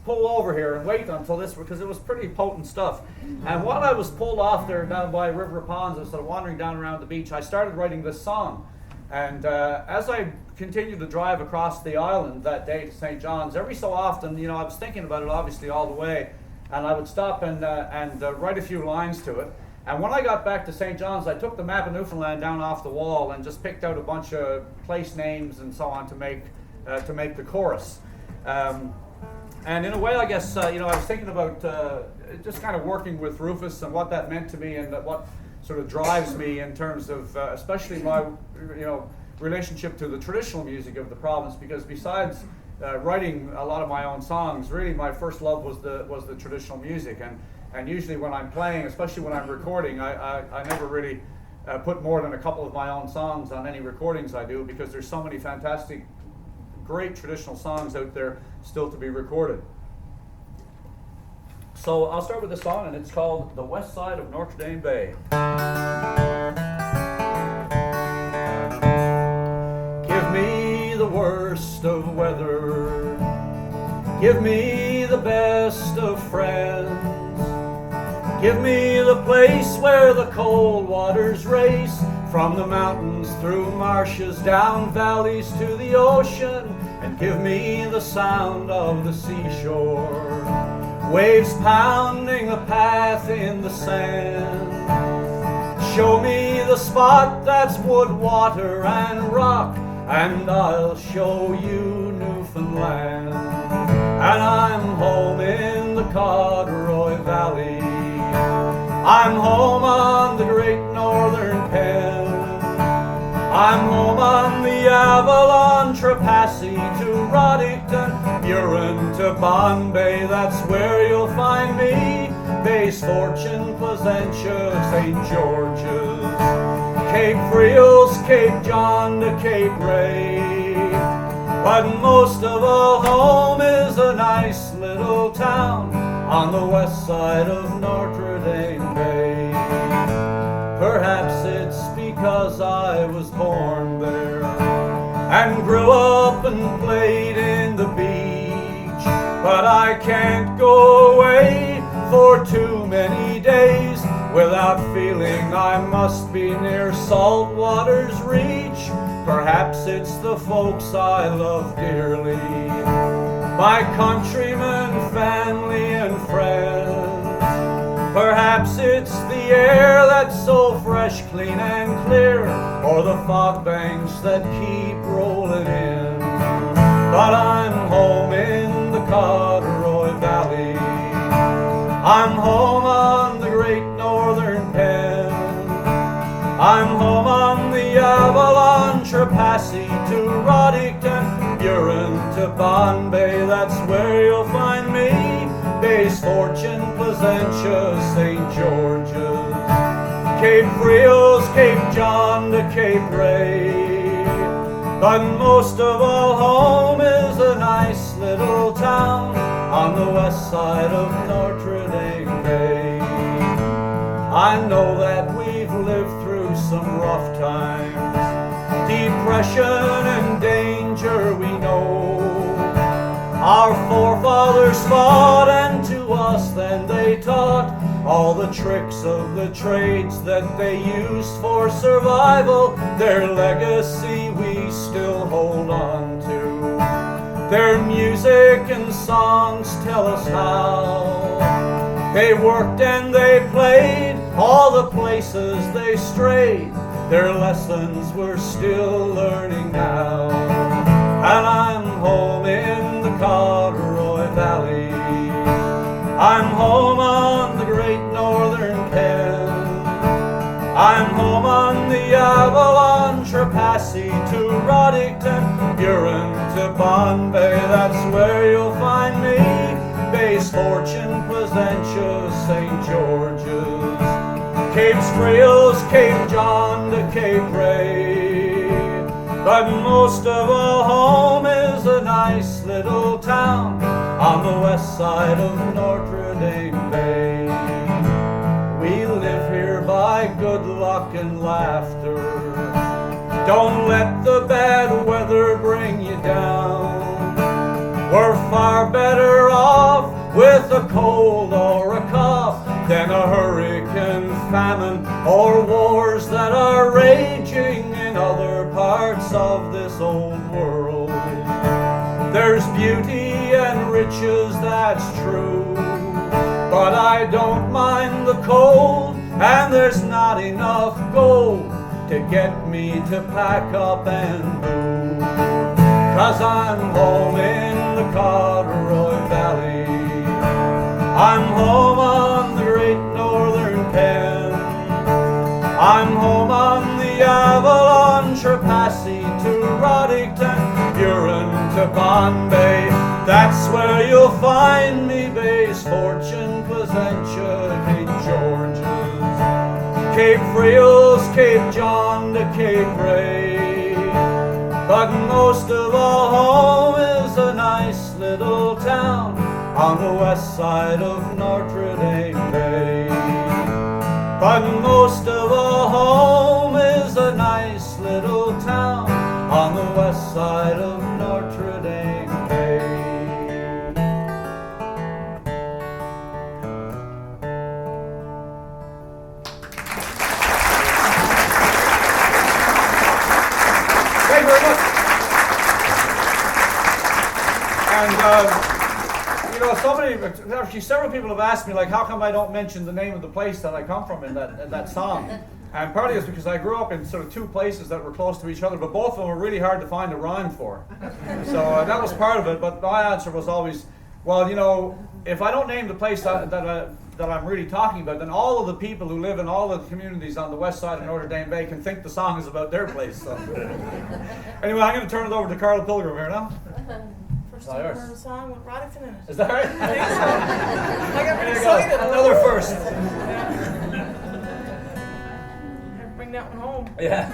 pull over here and wait until this, because it was pretty potent stuff. And while I was pulled off there down by River of Ponds, I was sort of wandering down around the beach, I started writing this song. And as I continued to drive across the island that day to St. John's, every so often, I was thinking about it obviously all the way, and I would stop and write a few lines to it. And when I got back to St. John's, I took the map of Newfoundland down off the wall and just picked out a bunch of place names and so on to make the chorus. And in a way, I guess, I was thinking about just kind of working with Rufus and what that meant to me and what sort of drives me in terms of especially my, relationship to the traditional music of the province, because besides writing a lot of my own songs, really my first love was the traditional music. And usually when I'm playing, especially when I'm recording, I never really put more than a couple of my own songs on any recordings I do, because there's so many fantastic, great traditional songs out there still to be recorded. So I'll start with this song, and it's called The West Side of Notre Dame Bay. Give me the worst of weather, give me the best of friends, give me the place where the cold waters race from the mountains through marshes, down valleys to the ocean, and give me the sound of the seashore, waves pounding a path in the sand. Show me the spot that's wood, water, and rock, and I'll show you Newfoundland. And I'm home in the Codroy Valley, I'm home on the Great Northern Pen, I'm home on the Avalon, Trepassey to Roddickton, Burin to Bombay, that's where you'll find me. Bays Fortune, Placentia, St. George's, Cape Friels, Cape John to Cape Ray. But most of all, home is a nice little town on the west side of Notre Dame Bay. Perhaps it's because I was born there and grew up and played in the beach, but I can't go away for too many days without feeling I must be near Saltwater's reach. Perhaps it's the folks I love dearly, my countrymen, family, and friends. Perhaps it's the air that's so fresh, clean, and clear, or the fog banks that keep rolling in. But I'm home in the Codroy Valley, I'm home on the Great Northern Pen, I'm home on the Avalon, Trepassey to Roddickton, Burin to Bombay, that's where you'll find me. Bays Fortune, Placentia, St. George's, Cape Friels, Cape John to Cape Ray. But most of all, home is a nice little town on the west side of Notre Dame Bay. I know that we've lived through some rough times, depression and danger we know. Our forefathers fought, and to us then they taught all the tricks of the trades that they used for survival. Their legacy we still hold on to. Their music and songs tell us how they worked and they played, all the places they strayed. Their lessons we're still learning now. And I'm home in the Codroy Valley, I'm home on the Great Northern Pen, I'm home on the Avalon, Trepassey to Roddickton, Burin to Bombay, that's where you'll find me. Bays Fortune, Placentia, St. George's, Cape Friels, Cape John to Cape Ray. But most of all, home is a nice little town on the west side of Notre Dame Bay. We live here by good luck and laughter. Don't let the bad weather bring you down. We're far better off with a cold or a cough than a hurricane, famine, or wars that are raging in other parts of this old world. There's beauty and riches, that's true, but I don't mind the cold and there's not enough gold to get me to pack up and move. 'Cause I'm home in the Corduroy Valley, I'm home on the Great Northern Pen, I'm home on the Avalon, Trapassi to Roddington, Buren to Bombay. That's where you'll find me, Bays, Fortune, Placentia, Cape George's, Cape Frails, Cape John to Cape Ray. But most of all, home is a nice little town on the west side of Notre Dame Bay. But most of all, home is a nice little town on the west side of Notre Dame Bay. Thank you very much. And actually several people have asked me, like, how come I don't mention the name of the place that I come from in that song? And partly it's because I grew up in sort of two places that were close to each other, but both of them were really hard to find a rhyme for. So that was part of it, but my answer was always, well, if I don't name the place that I'm really talking about, then all of the people who live in all of the communities on the west side of Notre Dame Bay can think the song is about their place. So. Anyway, I'm going to turn it over to Carl Pilgrim here now. First time I heard a song with Roddington in it. Is that right? I think so. I got really excited. Another first. Bring that one home. Yeah.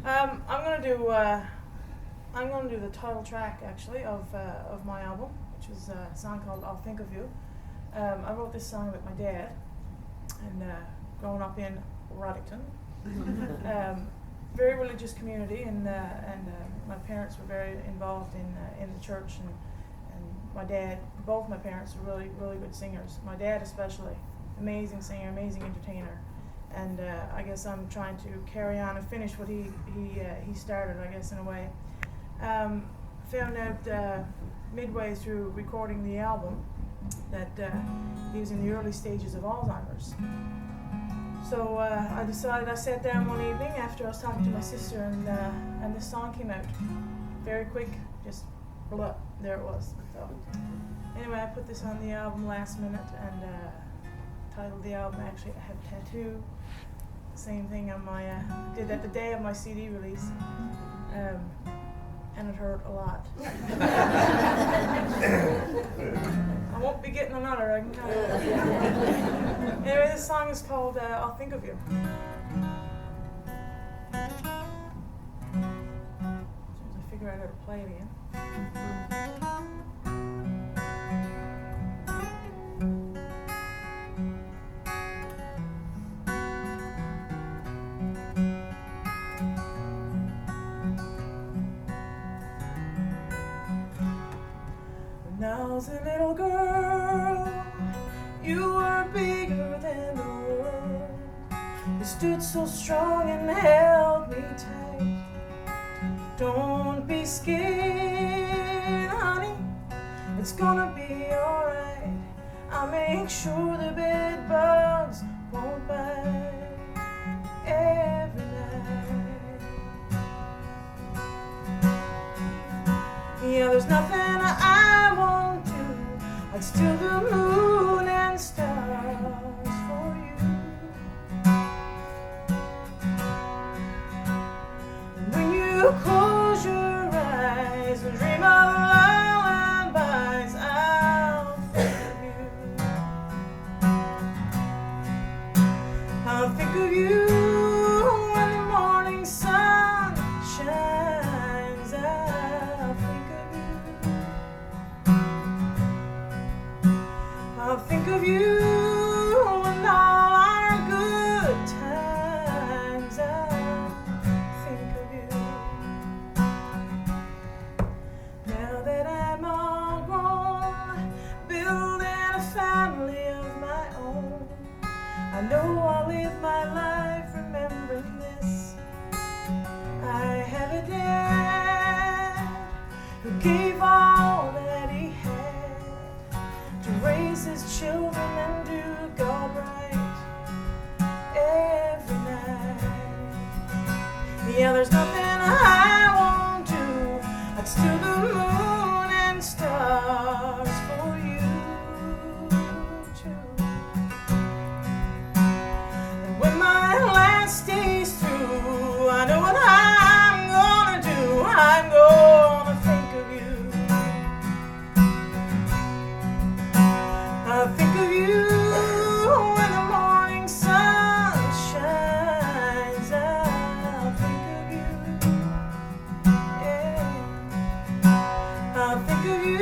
I'm gonna do the title track actually of my album, which is a song called "I'll Think of You." I wrote this song with my dad, and growing up in Roddington. Very religious community, and my parents were very involved in the church, and both my parents were really good singers. My dad especially, amazing singer, amazing entertainer, and I guess I'm trying to carry on and finish what he started, I guess, in a way. Found out midway through recording the album that he was in the early stages of Alzheimer's. So I sat down one evening after I was talking to my sister, and this song came out. Very quick, just blah, there it was. So anyway, I put this on the album last minute and titled the album, actually, I have a tattoo. Same thing on my, did that the day of my CD release. And it hurt a lot. I won't be getting another, I can tell you. Anyway, this song is called I'll Think of You. As soon as I figure out how to play it again. When I was a little girl, you were bigger than the world. You stood so strong and held me tight. Don't be scared, honey, it's gonna be alright. I'll make sure the bed bugs won't bite every night. Yeah, there's nothing I won't do. I'd steal the moon and stars for you. And when you close your eyes and dream of lullabies, I'll think of you. I'll think of you when the morning sun shines. I'll think of you. I'll think of you and all our good times. I'll think of you. Yeah, there's nothing I won't do. I'd steal the moon and stars for you too. And when my last day's through, I know what I'm gonna do. I'm gonna think of you. I think of you when the morning sun shines. I'll think of you. Yeah. I'll think of you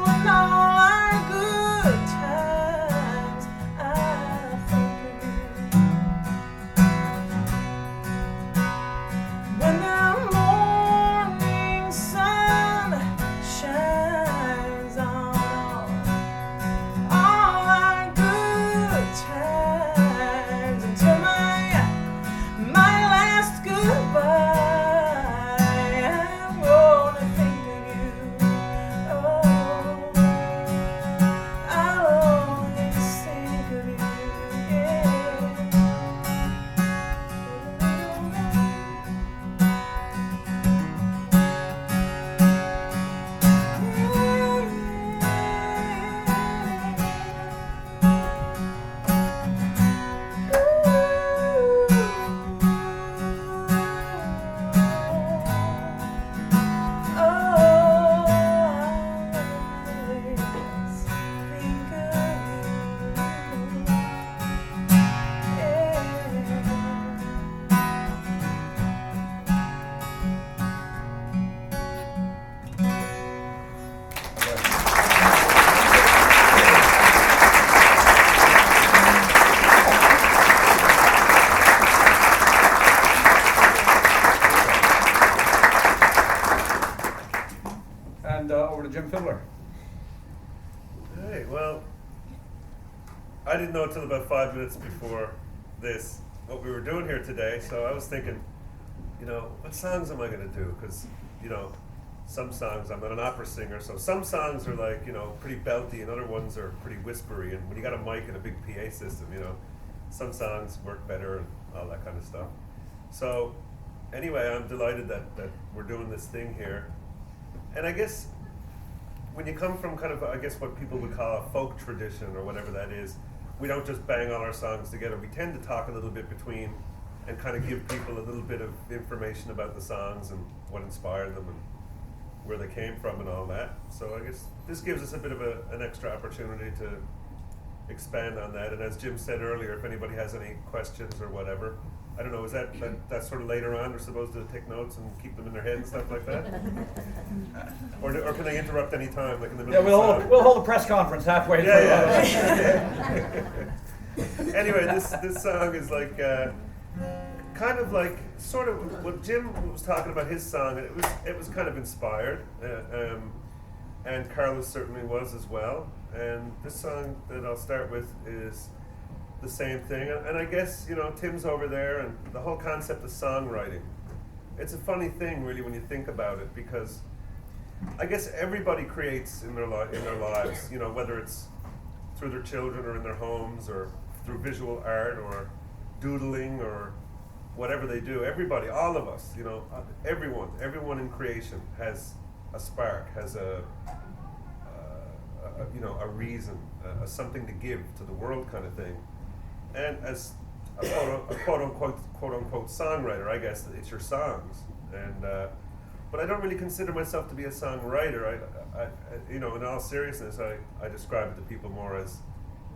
when all our good times. I'll think of you. When the morning sun shines on all our good times until my last goodbye, I'm gonna think of you. Oh, I'll always think of you. Yeah. And over to Jim Fiddler. Hey, well, I didn't know until about 5 minutes before this what we were doing here today, so I was thinking, what songs am I going to do? Because, some songs, I'm an opera singer, so some songs are like, pretty belty, and other ones are pretty whispery, and when you got a mic and a big PA system, some songs work better and all that kind of stuff. So, anyway, I'm delighted that we're doing this thing here. And I guess when you come from kind of, what people would call a folk tradition or whatever that is, we don't just bang all our songs together. We tend to talk a little bit between and kind of give people a little bit of information about the songs and what inspired them and where they came from and all that. So I guess this gives us a bit of an extra opportunity to expand on that. And as Jim said earlier, if anybody has any questions or whatever, I don't know, is that sort of later on? They're supposed to take notes and keep them in their head and stuff like that? or can they interrupt any time, like in the middle of the song? We'll hold a press conference halfway through. Yeah. Anyway, this song is like, kind of like, sort of, what Jim was talking about his song, it was kind of inspired, and Carlos certainly was as well. And this song that I'll start with is the same thing, and I guess Tim's over there, and the whole concept of songwriting. It's a funny thing, really, when you think about it, because I guess everybody creates in their lives. Whether it's through their children or in their homes, or through visual art, or doodling, or whatever they do. Everybody, all of us, everyone in creation has a spark, has a reason, something to give to the world, kind of thing. And as a quote unquote songwriter, I guess it's your songs. And but I don't really consider myself to be a songwriter. I in all seriousness, I describe it to people more as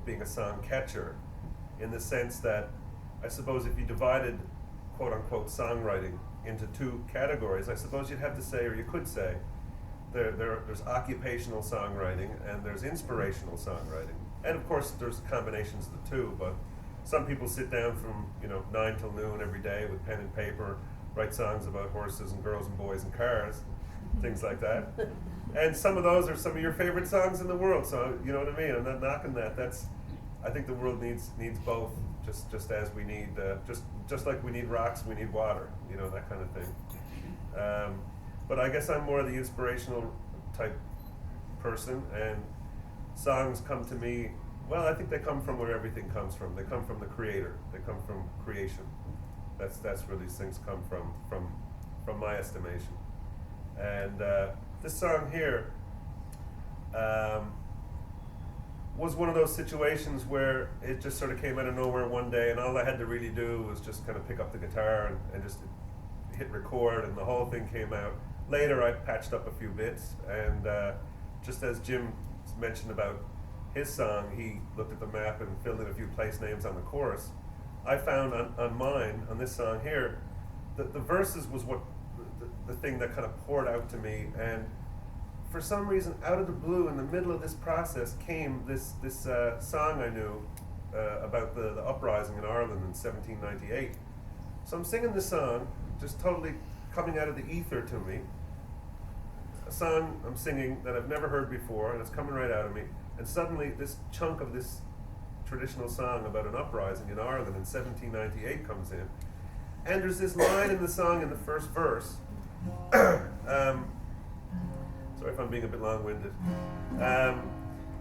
being a song catcher, in the sense that I suppose if you divided quote unquote songwriting into two categories, I suppose you'd have to say, or you could say, there's occupational songwriting and there's inspirational songwriting. And of course there's combinations of the two, but some people sit down from 9 till noon every day with pen and paper, write songs about horses and girls and boys and cars, things like that. And some of those are some of your favorite songs in the world, so you know what I mean? I'm not knocking that. I think the world needs both, just as we need, just like we need rocks, we need water, that kind of thing. But I guess I'm more the inspirational type person, and songs come to me, well, I think they come from where everything comes from. They come from the creator. They come from creation. That's where these things come from my estimation. And this song here was one of those situations where it just sort of came out of nowhere one day, and all I had to really do was just kind of pick up the guitar and just hit record, and the whole thing came out. Later I patched up a few bits, and just as Jim mentioned about his song, he looked at the map and filled in a few place names on the chorus. I found on mine, on this song here, that the verses was what the thing that kind of poured out to me, and for some reason, out of the blue, in the middle of this process, came this song I knew about the uprising in Ireland in 1798. So I'm singing this song, just totally coming out of the ether to me. A song I'm singing that I've never heard before, and it's coming right out of me. And suddenly, this chunk of this traditional song about an uprising in Ireland in 1798 comes in. And there's this line in the song in the first verse. Sorry if I'm being a bit long-winded.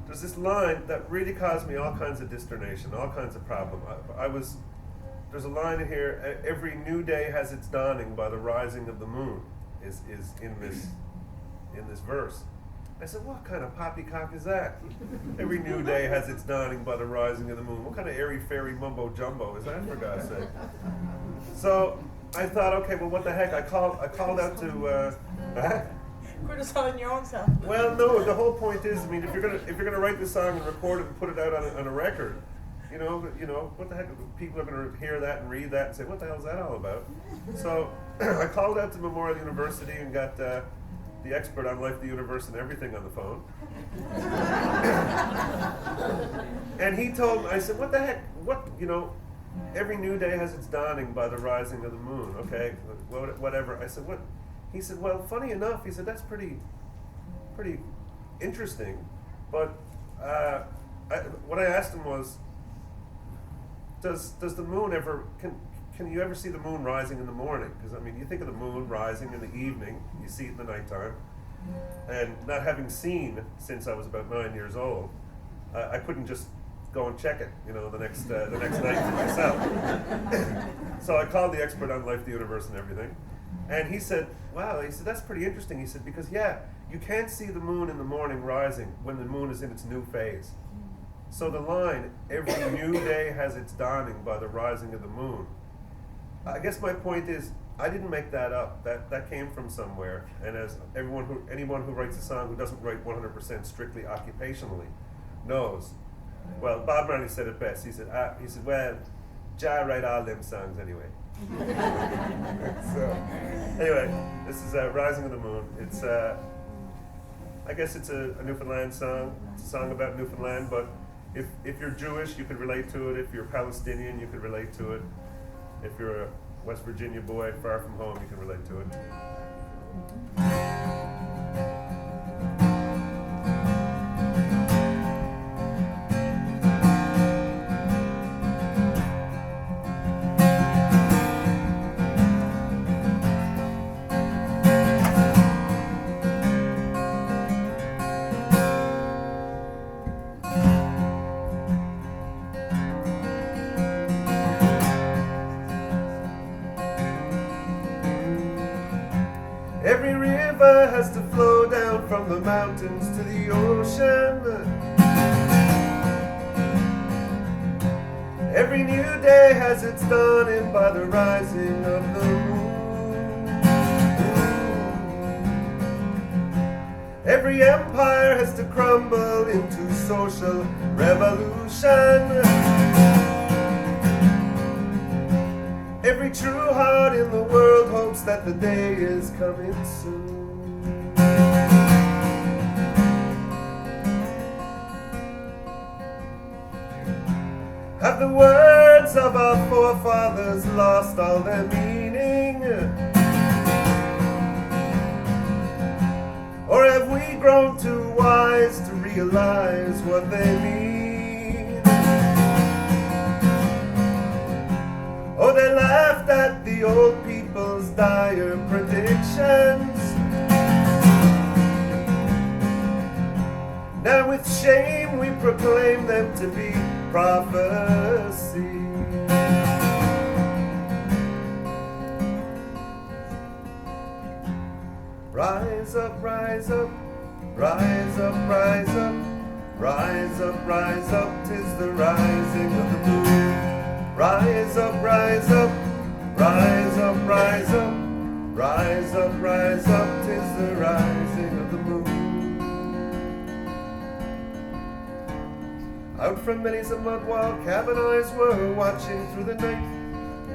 There's this line that really caused me all kinds of consternation, all kinds of problem. There's a line in here, every new day has its dawning by the rising of the moon, is in this verse. I said, what kind of poppycock is that? Every new day has its dawning by the rising of the moon. What kind of airy-fairy mumbo-jumbo is that, for God's sake? So I thought, okay, well, what the heck? I called out to... Criticizing your own self. Well, no. The whole point is, I mean, if you're gonna write this song and record it and put it out on a record, you know, what the heck? People are gonna hear that and read that and say, what the hell is that all about? So I called out to Memorial University and got the expert on life, the universe, and everything on the phone. And he told me, I said, what the heck? What, every new day has its dawning by the rising of the moon. Okay, whatever. I said, what? He said, well, funny enough, he said, that's pretty interesting, but what I asked him was, does the moon ever, can you ever see the moon rising in the morning? Because, I mean, you think of the moon rising in the evening, you see it in the nighttime, and not having seen since I was about 9 years old, I couldn't just go and check it, the next night for myself. So I called the expert on life, the universe, and everything. And he said, wow, he said, that's pretty interesting. He said, because, you can't see the moon in the morning rising when the moon is in its new phase. So the line, every new day has its dawning by the rising of the moon. I guess my point is, I didn't make that up. That came from somewhere. And as anyone who writes a song who doesn't write 100% strictly occupationally knows. Well, Bob Marley said it best. He said, well, Jah write all them songs anyway. So, anyway, this is Rising of the Moon. It's, I guess it's a Newfoundland song. It's a song about Newfoundland, but if you're Jewish, you could relate to it. If you're Palestinian, you could relate to it. If you're a West Virginia boy far from home, you can relate to it. Every river has to flow down from the mountains to the ocean. Every new day has its dawning by the rising of the moon. Every empire has to crumble into social revolution. Every true heart in the world hopes that the day is coming soon. Have the words of our forefathers lost all their meaning? Or have we grown too wise to realize what they mean? Oh, they laughed at the old people's dire predictions. Now with shame we proclaim them to be prophecy. rise up, rise up, rise up, rise up, rise up, rise up, 'tis the rising of the moon. Rise up, rise up, rise up, rise up, rise up, rise up, 'tis the rising of the moon. Out from many's a mud while cabin eyes were watching through the night,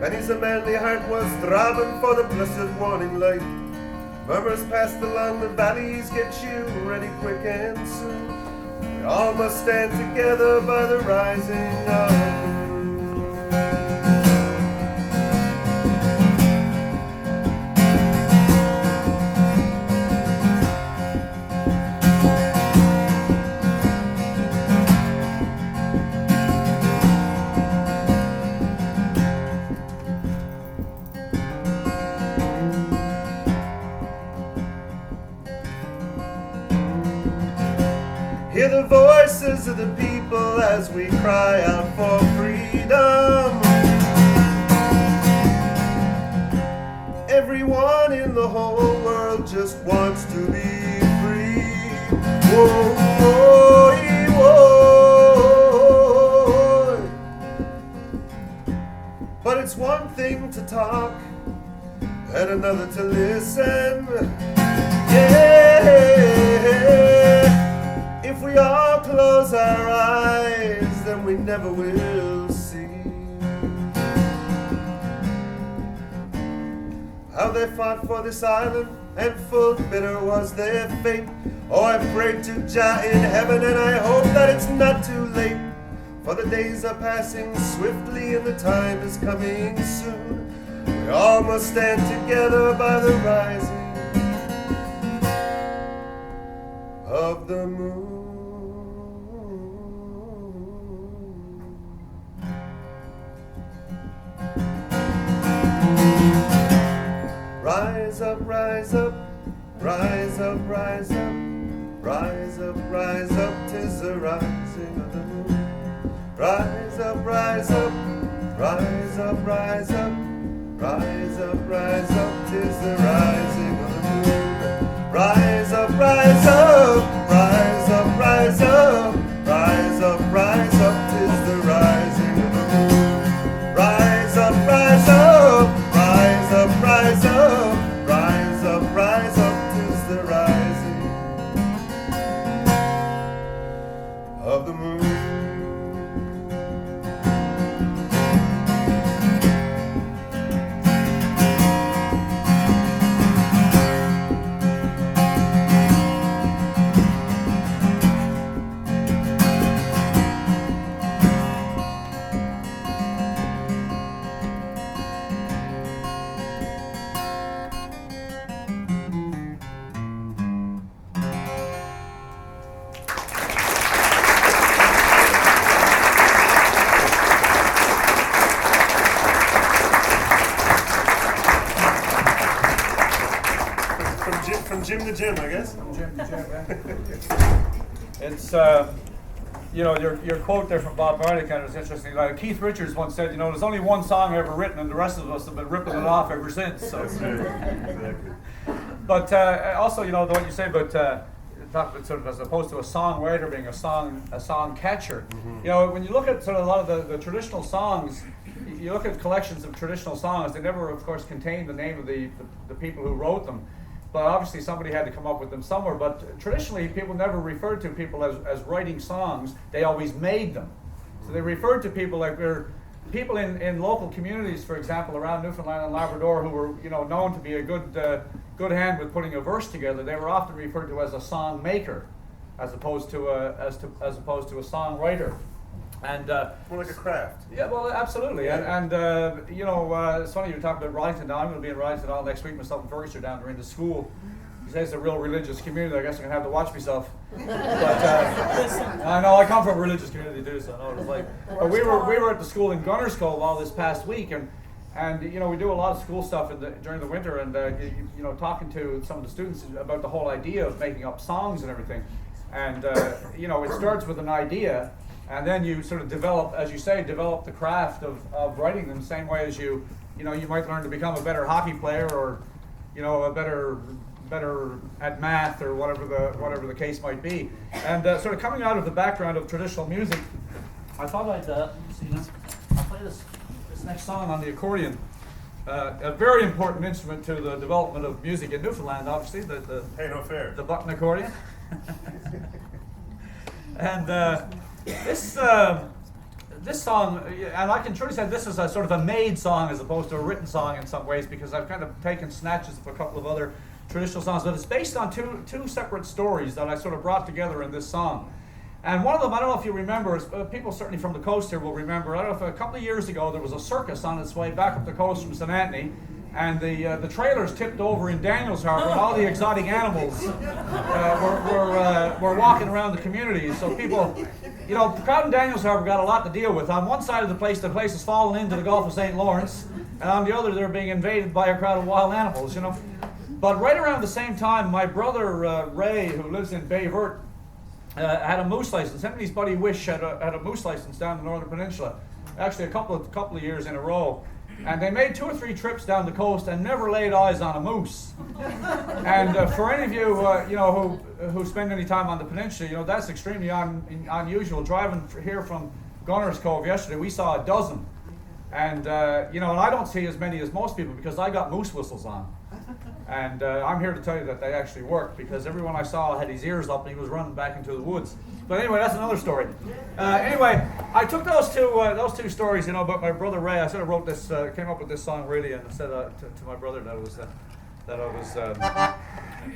many's a manly heart was throbbing for the blessed warning light. Murmurs passed along the valleys, get you ready quick and soon. We all must stand together by the rising of the moon. Hear the voices of the people as we cry out for freedom. Everyone in the whole world just wants to be free. Whoa, whoa, whoa. But it's one thing to talk and another to listen. Yeah. If we all close our eyes, then we never will see how they fought for this island, and full bitter was their fate. Oh, I pray to Jah in heaven, and I hope that it's not too late, for the days are passing swiftly and the time is coming soon. We all must stand together by the rising of the moon. Rise up, rise up, rise up, rise up, rise up, rise up, 'tis the rising of the moon. Rise up, rise up, rise up, rise up, rise up, rise up, 'tis the rising of the moon. Rise up, rise up, rise up, rise up, rise up, rise up, 'tis the rising of the moon. Rise up, rise up, rise up, rise up, rise up, rise up, 'tis the rising of the moon. From gym to gym, I guess. From gym to gym, yeah. It's, you know, your quote there from Bob Marley kind of was interesting. Like Keith Richards once said, you know, there's only one song ever written, and the rest of us have been ripping it off ever since. So. Exactly. But also, you know, what you say about talk about sort of as opposed to a songwriter being a song catcher. Mm-hmm. You know, when you look at sort of a lot of the traditional songs, you look at collections of traditional songs. They never, of course, contain the name of the people who wrote them. But obviously somebody had to come up with them somewhere. But traditionally, people never referred to people as writing songs. They always made them. So they referred to people like people in local communities, for example, around Newfoundland and Labrador, who were, you know, known to be a good hand with putting a verse together. They were often referred to as a song maker, as opposed to a songwriter. And more like a craft. Yeah, well, absolutely. Yeah. And you know, it's funny you talk about Ryington. Now I'm going to be in Ryington all next week. Myself and Fergus are down there in the school. He says it's a real religious community. I guess I'm going to have to watch myself. But I know I come from a religious community too, so I know what it's like. But we were at the school in Gunners Cove all this past week, and you know, we do a lot of school stuff during the winter, and you know, talking to some of the students about the whole idea of making up songs and everything. And you know, it starts with an idea. And then you sort of develop, as you say, the craft of writing them, the same way as you know, you might learn to become a better hockey player, or, you know, a better better at math or whatever the case might be. And sort of coming out of the background of traditional music, I thought I'll play this next song on the accordion. A very important instrument to the development of music in Newfoundland, obviously, the button accordion. And this song, and I can truly say this is a sort of a made song as opposed to a written song in some ways, because I've kind of taken snatches of a couple of other traditional songs, but it's based on two separate stories that I sort of brought together in this song. And one of them, I don't know if you remember, people certainly from the coast here will remember, I don't know if a couple of years ago there was a circus on its way back up the coast from St. Anthony, and the trailers tipped over in Daniels Harbour, and all the exotic animals were walking around the community. So people, you know, the crowd in Daniels Harbour got a lot to deal with. On one side of the place has fallen into the Gulf of St. Lawrence, and on the other they're being invaded by a crowd of wild animals, you know. But right around the same time, my brother Ray, who lives in Bay Vert, had a moose license. Him and his buddy Wish had a moose license down the Northern Peninsula, actually a couple of years in a row. And they made 2 or 3 trips down the coast and never laid eyes on a moose. And for any of you, you know, who spend any time on the peninsula, you know, that's extremely unusual. Driving here from Gunners Cove yesterday, we saw a dozen. And, you know, and I don't see as many as most people because I got moose whistles on. And I'm here to tell you that they actually work, because everyone I saw had his ears up and he was running back into the woods. But anyway, that's another story. Anyway, I took those two stories, you know, about my brother Ray. I sort of wrote this, came up with this song really, and said to my brother that I was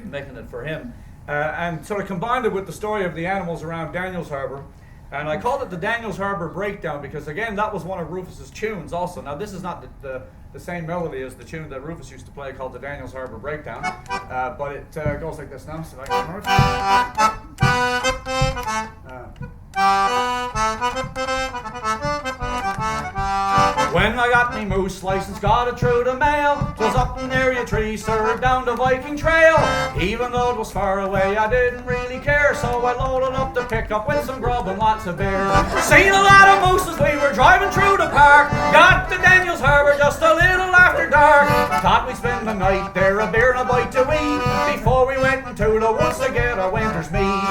making it for him, and sort of combined it with the story of the animals around Daniels Harbour. And I called it the Daniels Harbour Breakdown because, again, that was one of Rufus's tunes also. Now, this is not the same melody as the tune that Rufus used to play called the Daniels Harbour Breakdown, but it goes like this now, so I can remember When I got me moose license, got it through the mail. 'Twas up in Area Tree, sir, down the Viking Trail. Even though it was far away, I didn't really care, so I loaded up the pickup with some grub and lots of beer. Seen a lot of mooses, we were driving through the park. Got to Daniels Harbour just a little after dark. Thought we'd spend the night there, a beer and a bite to eat, before we went into the woods to get our winter's meat.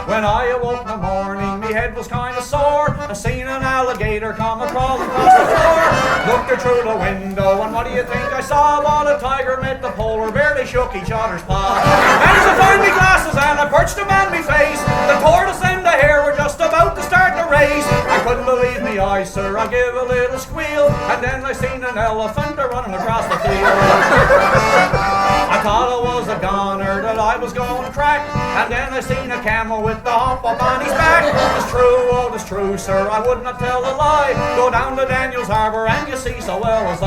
When I awoke in the morning, me head was kind of sore. I seen an alligator come crawling across the floor. Looked through the window, and what do you think I saw? While a tiger met the polar bear, they shook each other's paws. Managed to find me glasses, and I perched them on me face. The tortoise and the hare were just about to start the race. I couldn't believe me eyes, sir, I give a little squeal, and then I seen an elephant running across the field. I thought I was a goner, that I was going to crack, and then I seen a camel with the hump up on his back. It's true, oh, it's true, sir, I would not tell a lie. Go down to Daniels Harbour and you see so well as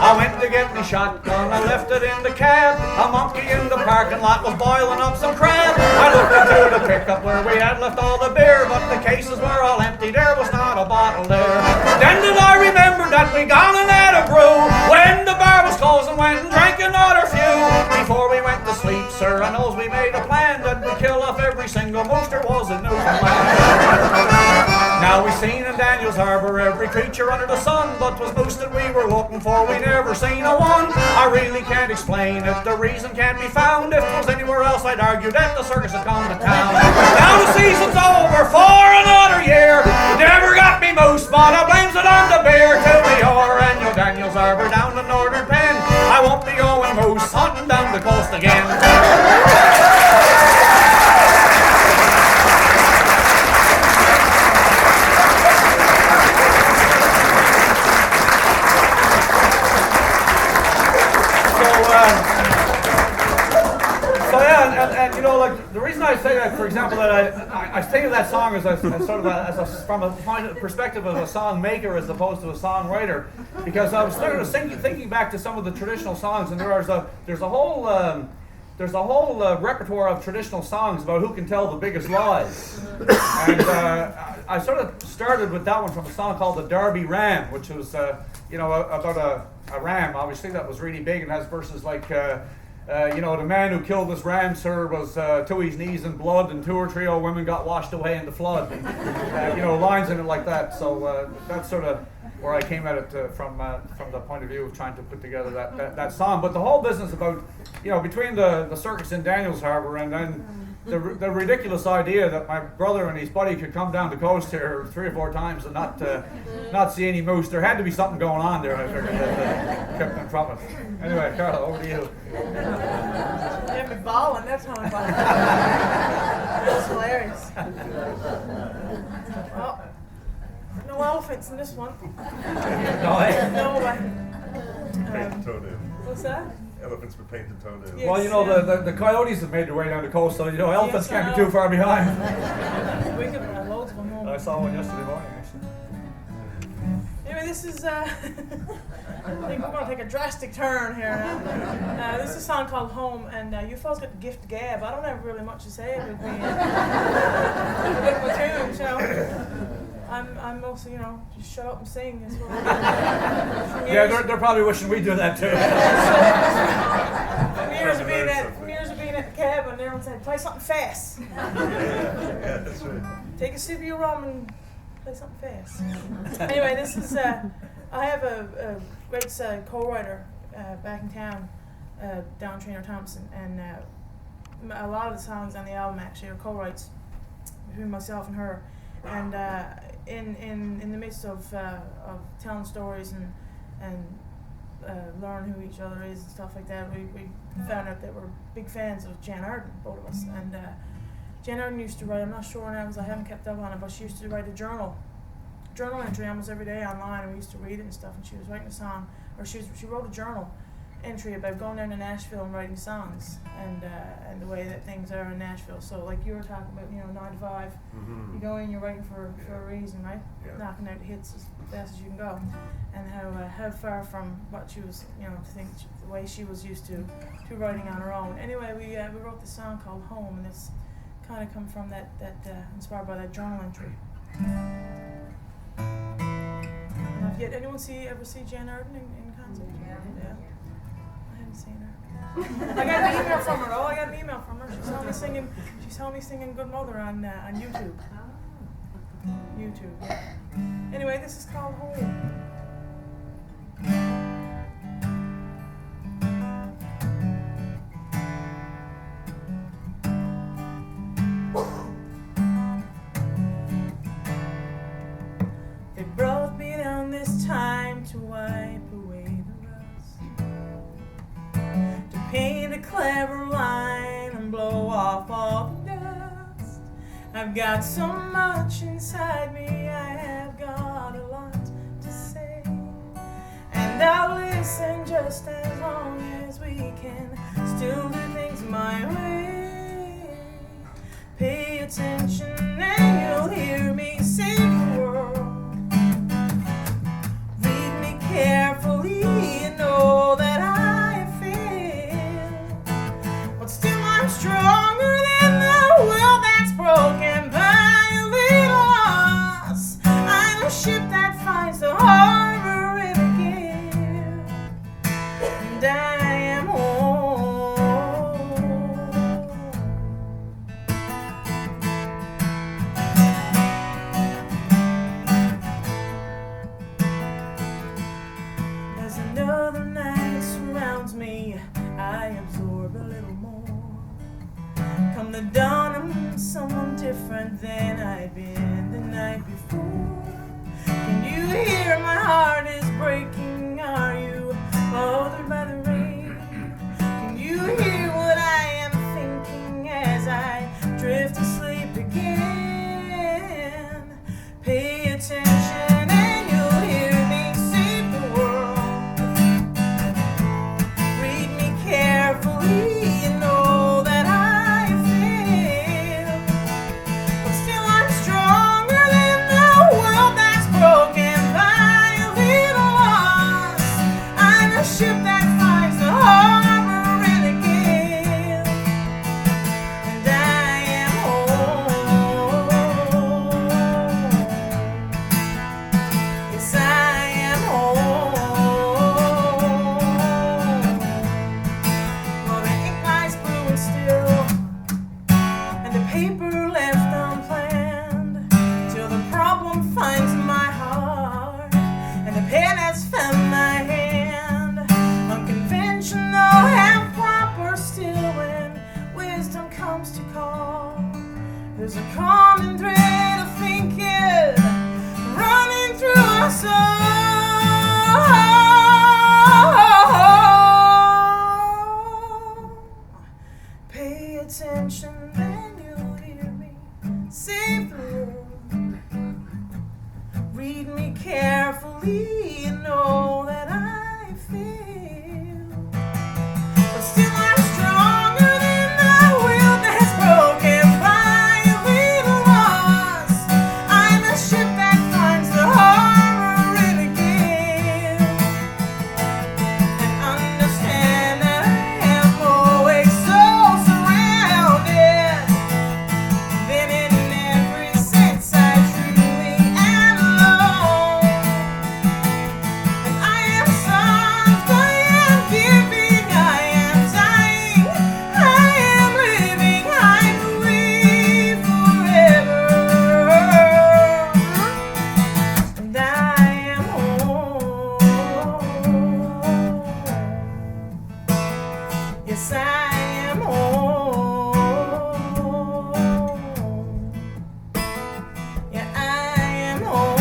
I went to get me shotgun, I left it in the cab. A monkey in the parking lot was boiling up some crab. I looked into the pickup where we had left all the beer, but the cases were all empty, there was not a bottle there. Then did I remember that we gone and had a brew, when the bar was closed and went and drank another few. Before we went to sleep, sir, I knows we made a plan that we'd kill off every single moose there was in Newfoundland. Now we seen in Daniels Harbour every creature under the sun, but 'twas moose that we were looking for, we never seen a one. I really can't explain it, the reason can't be found. If 'twas anywhere else I'd argue that the circus had come to town. Now the season's over for another year, never got me moose, but I blames it on the beer. Till we are and your Daniels Harbour down the Northern Pen, I won't be going moose hunting down the coast again. And you know, like the reason I say that, for example, that I think of that song as from a perspective of a song maker as opposed to a songwriter, because I was sort of thinking back to some of the traditional songs, and there's a whole repertoire of traditional songs about who can tell the biggest lies. And I sort of started with that one from a song called the Derby Ram, which was you know, about a ram, obviously, that was really big and has verses like. You know, the man who killed this ram, sir, was to his knees in blood, and 2 or 3 old women got washed away in the flood. You know, lines in it like that. So that's sort of where I came at it from the point of view of trying to put together that song. But the whole business about, between the circus in Daniels Harbour and then the ridiculous idea that my brother and his buddy could come down the coast here 3 or 4 times and not see any moose. There had to be something going on there, I figured, that kept them from it. Anyway, Carla, over to you. Yeah, me balling, that's how I'm balling. That's hilarious. Well, no elephants in this one. No way. No way. Painted toenail. What's that? Elephants with painted toenails. Yes, Well, the coyotes have made their way down the coast, so elephants can't be too far behind. We could have loads of them home. I saw one yesterday morning, actually. Anyway, this is, I think we're going to take a drastic turn here now. This is a song called Home, and you folks got the gift of gab. I don't have really much to say with me. With my tunes, I'm mostly, just shut up and sing. Is what Yeah, they're probably wishing we do that too. From years of being at the cabin, everyone said, play something fast. Yeah, that's right. Take a sip of your rum and play something fast. Anyway, this is, I have a great co-writer back in town, Don Trainer Thompson, and a lot of the songs on the album actually are co-writes between myself and her. And in the midst of telling stories and learn who each other is and stuff like that, we found out that we're big fans of Jan Arden, both of us. And Jan Arden used to write, I'm not sure now because I haven't kept up on it, but she used to write a journal entry almost every day online, and we used to read it and stuff. And she was writing a song, or she wrote a journal entry about going down to Nashville and writing songs and the way that things are in Nashville. So like you were talking about, 9 to 5, you go in, you're writing for a reason, right? Yeah. Knocking out hits as fast as you can go, and how far from what she was, the way she was used to writing on her own. Anyway, we wrote this song called Home, and it's kind of come from that inspired by that journal entry. Yet anyone ever see Jan Arden in concert? Yeah. I haven't seen her. I got an email from her. Oh, I got an email from her. She saw me singing Good Mother on YouTube. YouTube. Yeah. Anyway, this is called Home. They brought me down this time to wipe away the rust, to paint a clever line and blow off all the dust. I've got so much inside me, I have got a lot to say, and I'll listen just as long as we can still do things my way. Pay attention and you'll hear me say the word. Carefully, you know that I feel, but still I'm stronger than the world that's broken by a little loss. Pay attention and you'll hear me say through. Read me carefully and know that I feel. But still I'm stronger than the will that's broken by a little loss. I'm a ship that finds the harbor in again. And understand that I am always so surrounded. Then in every sense I truly am alone. And I am soft, I am giving, I am dying, I am living, I believe forever. And I am home. Yes, I am home. Yeah, I am home.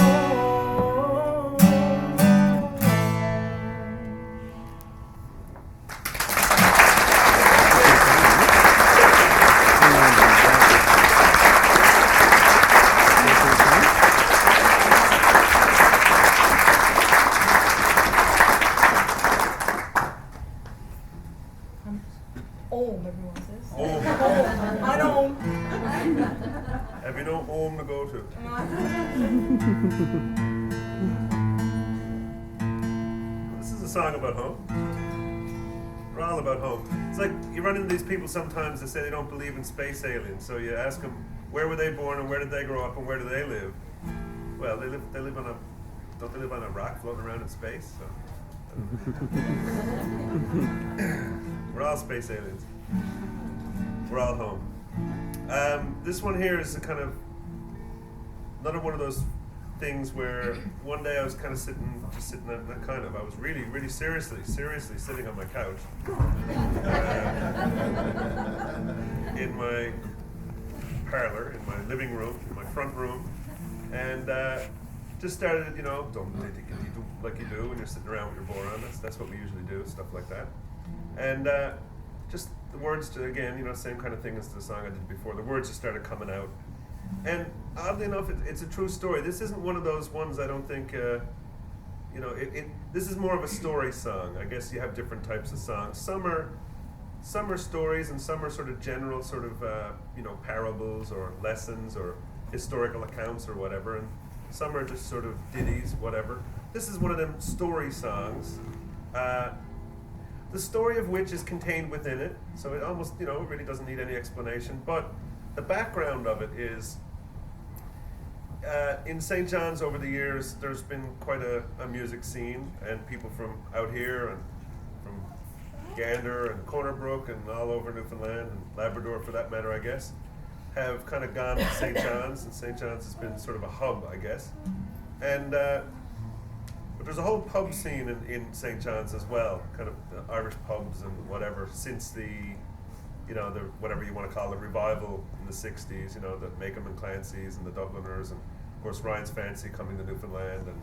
Home, everyone says. Home. I don't. Have you no home to go to? This is a song about home. We're all about home. It's like you run into these people sometimes that say they don't believe in space aliens. So you ask them, where were they born and where did they grow up and where do they live? Well, they live on a, don't they live on a rock floating around in space? So. We're all space aliens. We're all home. This one here is a kind of another one of those things where one day I was kind of I was really seriously sitting on my couch in my parlor, in my living room, in my front room, and just started, don't like you do when you're sitting around with your boron. That's what we usually do, stuff like that. And just the words to, again, same kind of thing as the song I did before. The words just started coming out. And oddly enough, it's a true story. This isn't one of those ones I don't think, this is more of a story song. I guess you have different types of songs. Some are stories and some are sort of general sort of, parables or lessons or historical accounts or whatever. And some are just sort of ditties, whatever. This is one of them story songs. The story of which is contained within it, so it almost, it really doesn't need any explanation. But the background of it is, in St. John's over the years, there's been quite a music scene, and people from out here and from Gander and Corner Brook and all over Newfoundland and Labrador, for that matter, I guess, have kind of gone to St. John's, and St. John's has been sort of a hub, I guess. And but there's a whole pub scene in St. John's as well, kind of Irish pubs and whatever, since the whatever you want to call it, revival in the 60s, the Makem and Clancy's and the Dubliners, and of course Ryan's Fancy coming to Newfoundland and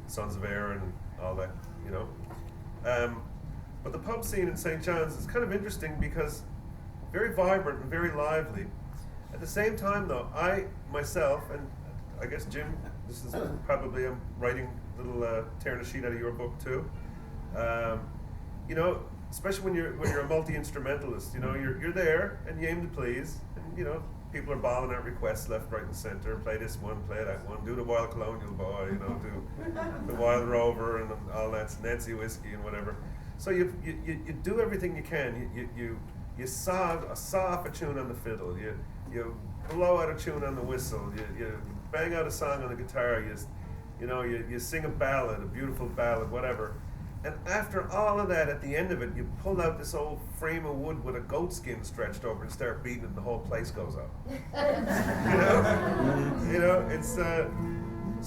Sons of Erin and all that, But the pub scene in St. John's is kind of interesting because very vibrant and very lively. At the same time, though, I myself, and I guess Jim, this is probably I'm writing a little tearing a sheet out of your book too. Especially when you're a multi-instrumentalist, you're there and you aim to please, and people are bawling out requests left, right, and center. Play this one, play that one. Do the Wild Colonial Boy, do the Wild Rover and all that Nancy Whiskey and whatever. So you do everything you can. You saw off a tune on the fiddle. You blow out a tune on the whistle. You bang out a song on the guitar. You sing a ballad, a beautiful ballad, whatever. And after all of that, at the end of it, you pull out this old frame of wood with a goat skin stretched over and start beating it, and the whole place goes up. It's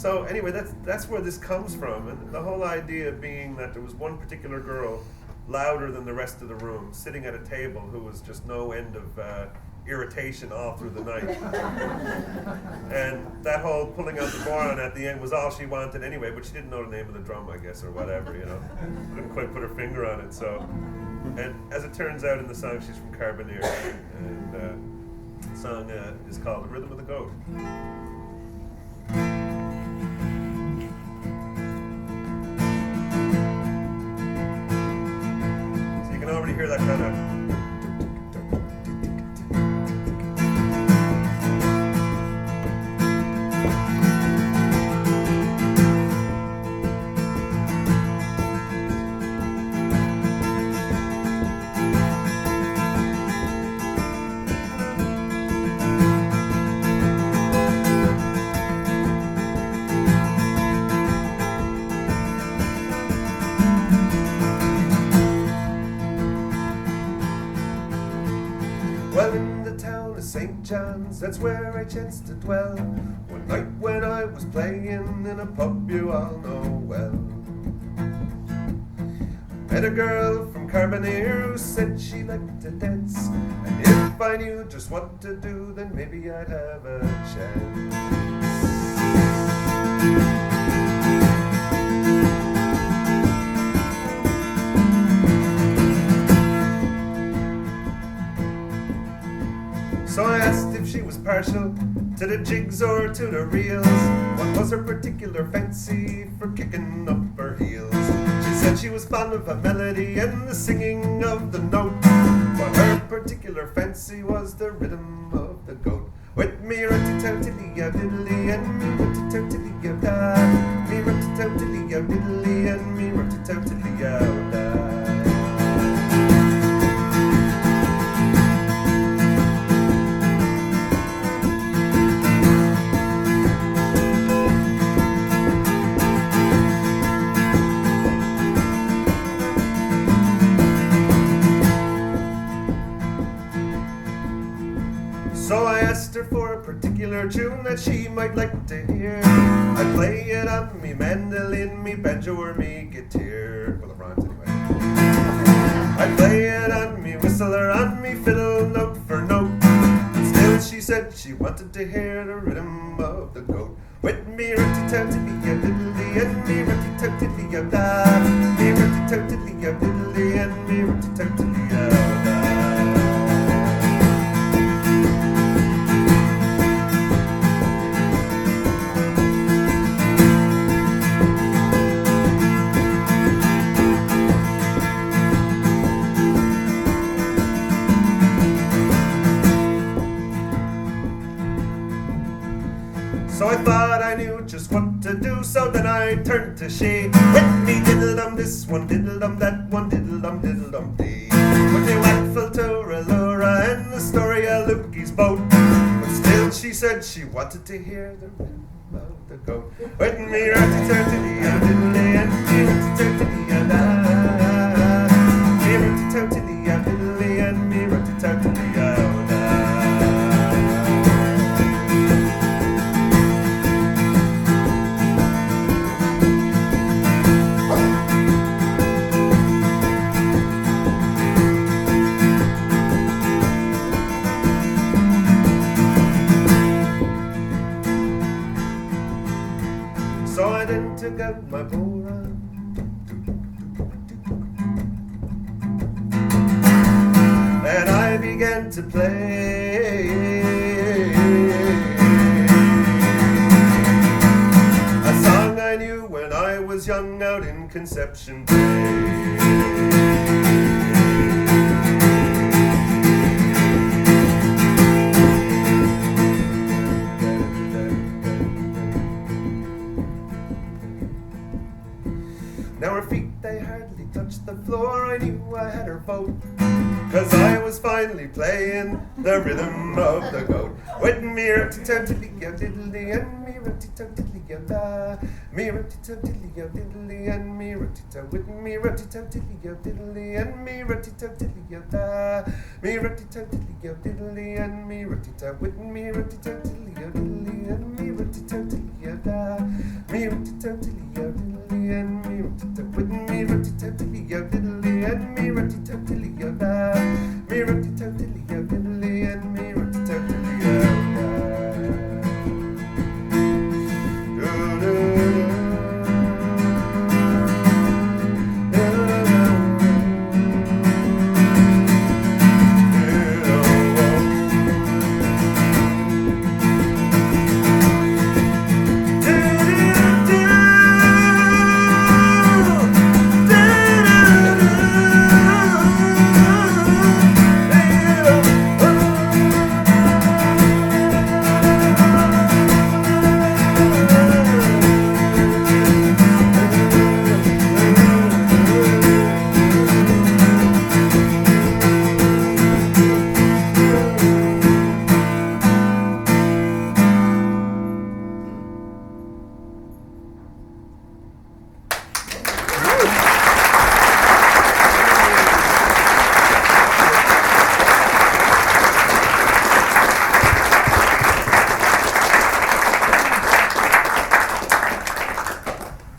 so anyway, that's where this comes from, and the whole idea being that there was one particular girl, louder than the rest of the room, sitting at a table, who was just no end of irritation all through the night. And that whole pulling out the boron at the end was all she wanted anyway, but she didn't know the name of the drum, I guess, or whatever, you know. Couldn't quite put her finger on it, so. And as it turns out in the song, she's from Carbonear, and the song is called The Rhythm of the Goat. So you can already hear that kind of. Well, in the town of St. John's, that's where I chanced to dwell. One night when I was playing in a pub you all know well. I met a girl from Carbonear who said she liked to dance, and if I knew just what to do, then maybe I'd have a chance. So I asked if she was partial to the jigs or to the reels. What was her particular fancy for kicking up her heels? She said she was fond of a melody and the singing of the note, but her particular fancy was the rhythm of the goat. With me rat-a-tat-tilly-ya diddly and me rat-a-tat-tilly-ya da, me rat-a-tat-tilly-ya diddly and me rat-a-tat-tilly-ya da. So I asked her for a particular tune that she might like to hear. I'd play it on me mandolin, me banjo or me guitar. Well, it rhymes anyway. I'd play it on me whistle or on me fiddle, note for note. But still she said she wanted to hear the rhythm of the goat. With me rat-a-tat-tilly-ya diddly and me rat-a-tat-tilly-ya da, me rat-a-tat-tilly-ya diddly and me rat-a-tat-tilly-ya da. So I thought I knew just what to do, so then I turned to she. With me diddle-dum this one, diddle-dum that one, diddle-dum, diddle-dum dee. With me wackful to Laura and the story of Lukey's boat. But still she said she wanted to hear the rhythm of the goat. With me rat-a-tat-tilly-ya diddly and me rat-a-tat-tilly-ya da, me rat-a-tat-tilly-ya diddly and me rat-a-tat-tilly-ya da. So I then took out my boron and I began to play a song I knew when I was young out in Conception Bay. Now her feet, they hardly touched the floor, I knew I had her vote, 'cause I was finally playing the rhythm of the goat. With me rat-a-tat-tilly-ya diddly and me rat-a-tat-tilly-ya da, me rat-a-tat-tilly-ya diddly and me rat-a-tat. With me rat-a-tat-tilly-ya diddly and me rat-a-tat-tilly-ya da, me rat-a-tat-tilly-ya diddly and me rat-a-tat. With me rat-a-tat-tilly-ya diddly and me rat-a-tat-tilly-ya da, me rat-a-tat-tilly-ya diddly and me rat-a-tat. With me rat-a-tat-tilly-ya diddly and me rat-a-tat-tilly-ya da, me rat-a-tat-tilly-ya diddly and me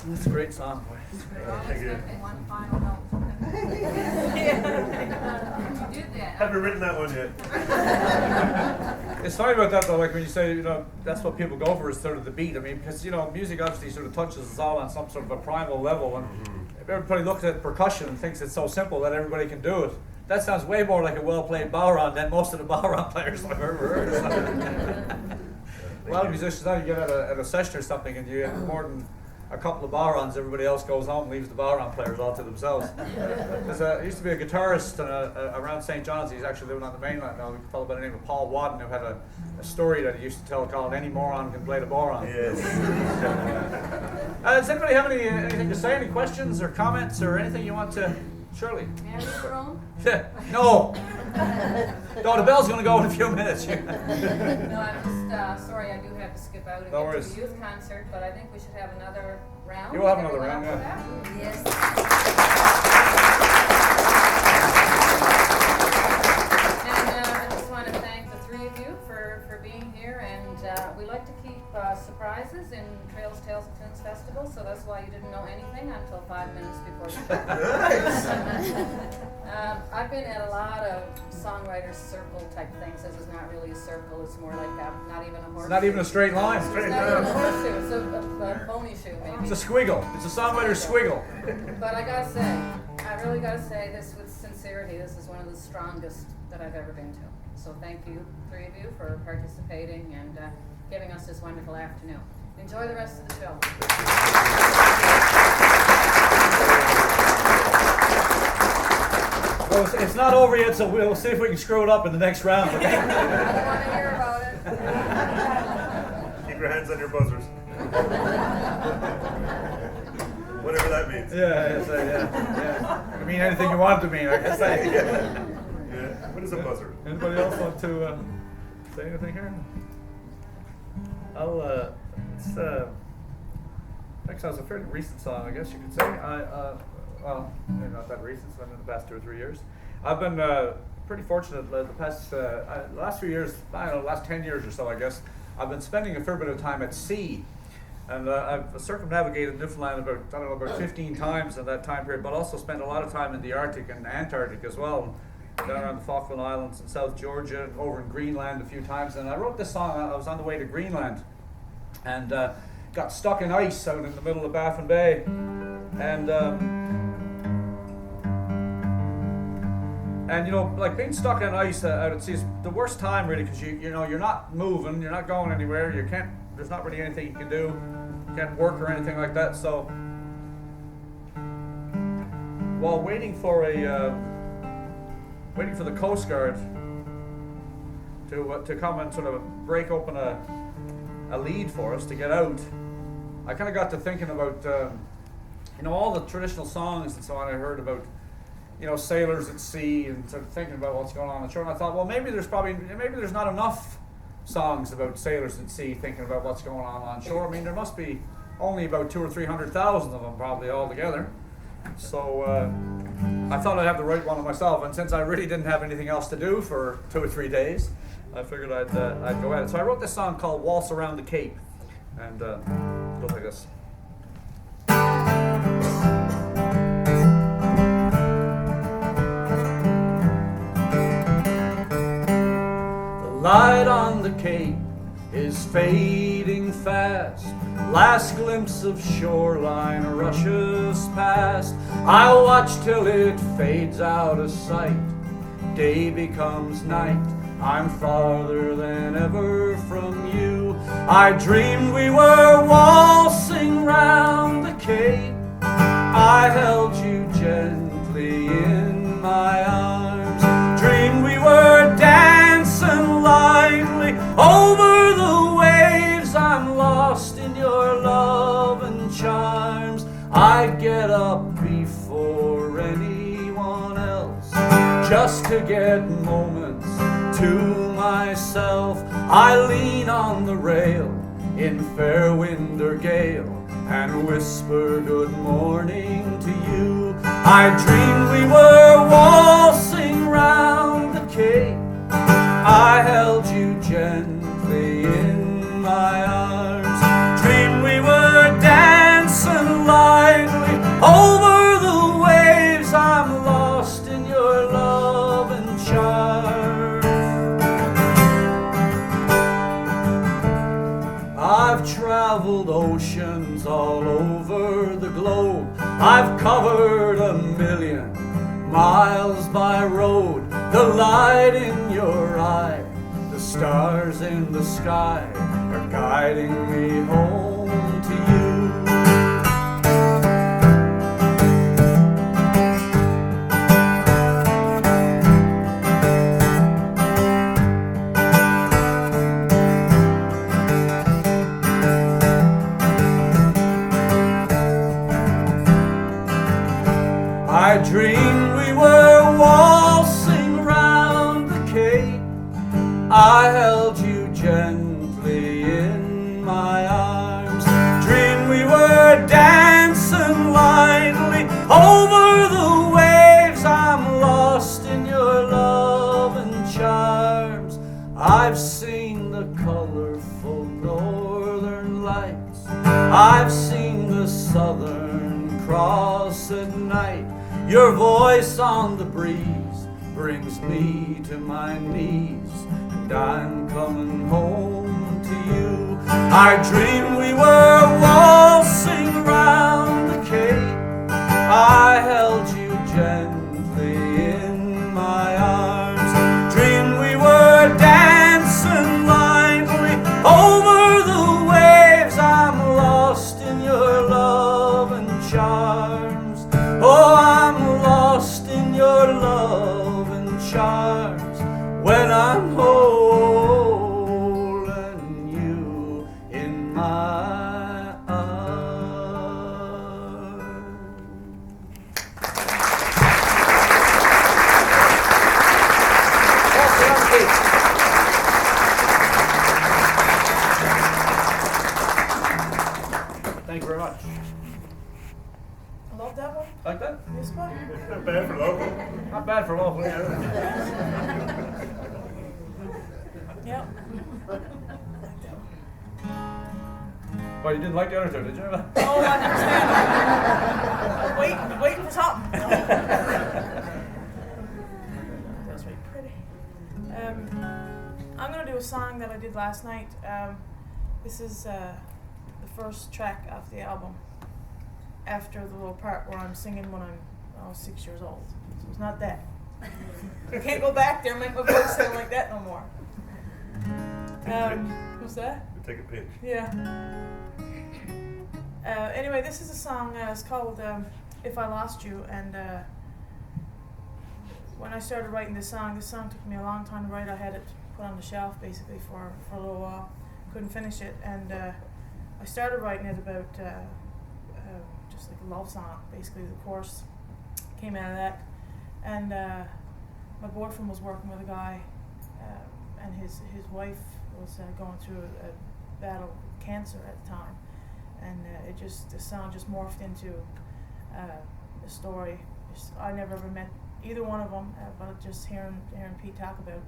It's a great song. Thank you. One final note. You did that. Haven't written that one yet. It's funny about that though, like when you say, you know, that's what people go for is sort of the beat. I mean, because, you know, music obviously sort of touches us all on some sort of a primal level, and everybody looks at percussion and thinks it's so simple that everybody can do it. That sounds way more like a well-played Bowron than most of the Bowron players I've ever heard. A lot of musicians now, you get at a session or something and you have more than a couple of Bowrons, everybody else goes home and leaves the Bowron players all to themselves. There used to be a guitarist around St. John's. He's actually living on the mainland now, a fellow by the name of Paul Wadden, who had a story that he used to tell called "Any Moron Can Play the Boron." Yes. Does anybody have anything to say, any questions or comments or anything you want to? Shirley? May I leave the room? No! No, the bell's going to go in a few minutes. No, I'm just sorry I do have to skip out and No get worries. to the youth concert, but I think we should have another round. You will have another Everyone round, up yeah. for that? Yes. And I just want to thank the three of you for being here, and we like to keep surprises in Trails, Tales, and Tunes Festival, so that's why you didn't know anything until 5 minutes before the show. I've been at a lot of songwriters circle type things. This is not really a circle, it's more like not even a horseshoe. It's not even a straight line. It's not even a horseshoe, it's a bony shoe maybe. It's a squiggle. It's a songwriter's squiggle. But I gotta say, I really gotta say this with sincerity, this is one of the strongest that I've ever been to. So thank you, three of you, for participating and giving us this wonderful afternoon. Enjoy the rest of the show. Well, it's not over yet, so we'll see if we can screw it up in the next round. I don't want to hear about it. Keep your hands on your buzzers. Whatever that means. Yeah. I mean anything you want to mean, I guess. Yeah. What is a buzzer? Anybody else want to say anything here? Next song's a fairly recent song, I guess you could say. Well, maybe not that recent, it's been in the past 2 or 3 years. I've been pretty fortunate the last few years, I don't know, last 10 years or so, I guess. I've been spending a fair bit of time at sea. And I've circumnavigated Newfoundland about 15 times in that time period, but also spent a lot of time in the Arctic and Antarctic as well. Down around the Falkland Islands in South Georgia, and over in Greenland a few times. And I wrote this song, I was on the way to Greenland, and got stuck in ice out in the middle of Baffin Bay. And you know, like being stuck in ice out at sea is the worst time really, because you know you're not moving, you're not going anywhere, there's not really anything you can do, you can't work or anything like that. So while waiting for the Coast Guard to come and sort of break open a lead for us to get out, I kind of got to thinking about you know, all the traditional songs and so on I heard about, you know, sailors at sea, and sort of thinking about what's going on shore. And I thought, well, maybe there's not enough songs about sailors at sea thinking about what's going on shore. I mean, there must be only about 200,000 or 300,000 of them probably altogether. So I thought I'd have to write one of myself, and since I really didn't have anything else to do for 2 or 3 days, I figured I'd go at it. So I wrote this song called "Waltz Around the Cape," and it goes like this. The light on the Cape is fading fast. Last glimpse of shoreline rushes past. I'll watch till it fades out of sight. Day becomes night. I'm farther than ever from you. I dreamed we were waltzing round the Cape. I held you gently in my arms. Dreamed we were dancing lightly over the waves. I'm lost in your love and charms. I'd get up before anyone else just to get moments to myself. I lean on the rail in fair wind or gale and whisper good morning to you. I dreamed we were waltzing round the Cape. I held you gently in my arms. Dreamed we were dancing live all over the globe. I've covered 1,000,000 miles by road. The light in your eye, the stars in the sky are guiding me home to you. I dreamed we were waltzing round the Cape. I held you gently in my arms. Dreamed we were dancing lightly over the waves. I'm lost in your love and charms. I've seen the colorful northern lights. I've seen the Southern Cross at night. Your voice on the breeze brings me to my knees, and I'm coming home to you. I dreamed we were waltzing round the Cape. I held you gently in my arms. Dreamed we were dancing lightly over the waves. I'm lost in your love and charms. Oh, I'm lost in your love and charms when I'm holding you in my arms. Thank you very much. I love that one. Like that? This one? Not bad for local. Not bad for local, yeah. Yep. Oh, you didn't like the other two, did you? Oh, I understand. Waiting for something. That's really pretty. I'm going to do a song that I did last night. This is the first track off the album, after the little part where I'm singing when I'm 6 years old. So it's not that. I can't go back there and make my voice sound like that no more. What's that? Take a pinch. Yeah. Anyway, this is a song. It's called "If I Lost You," and when I started writing this song took me a long time to write. I had it put on the shelf basically for a little while. Couldn't finish it, and I started writing it about just like a love song. Basically, the chorus came out of that, and my boyfriend was working with a guy, and his wife was going through a battle with cancer at the time, and the song just morphed into a story. I never ever met either one of them, but just hearing Pete talk about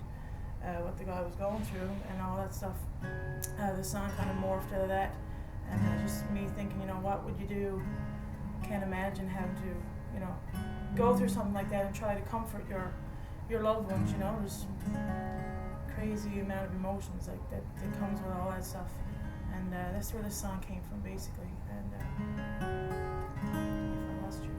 what the guy was going through and all that stuff, the song kind of morphed out of that, and just me thinking, what would you do? Can't imagine having to, go through something like that and try to comfort your loved ones. There's crazy amount of emotions like that comes with all that stuff, and that's where this song came from basically. And If I Lost You.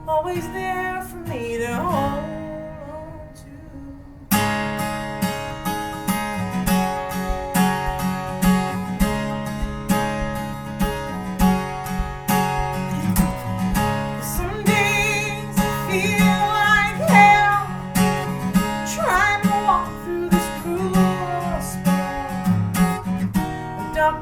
Always there for me to hold on to. Some days I feel like hell, trying to walk through this cruel spell. The dark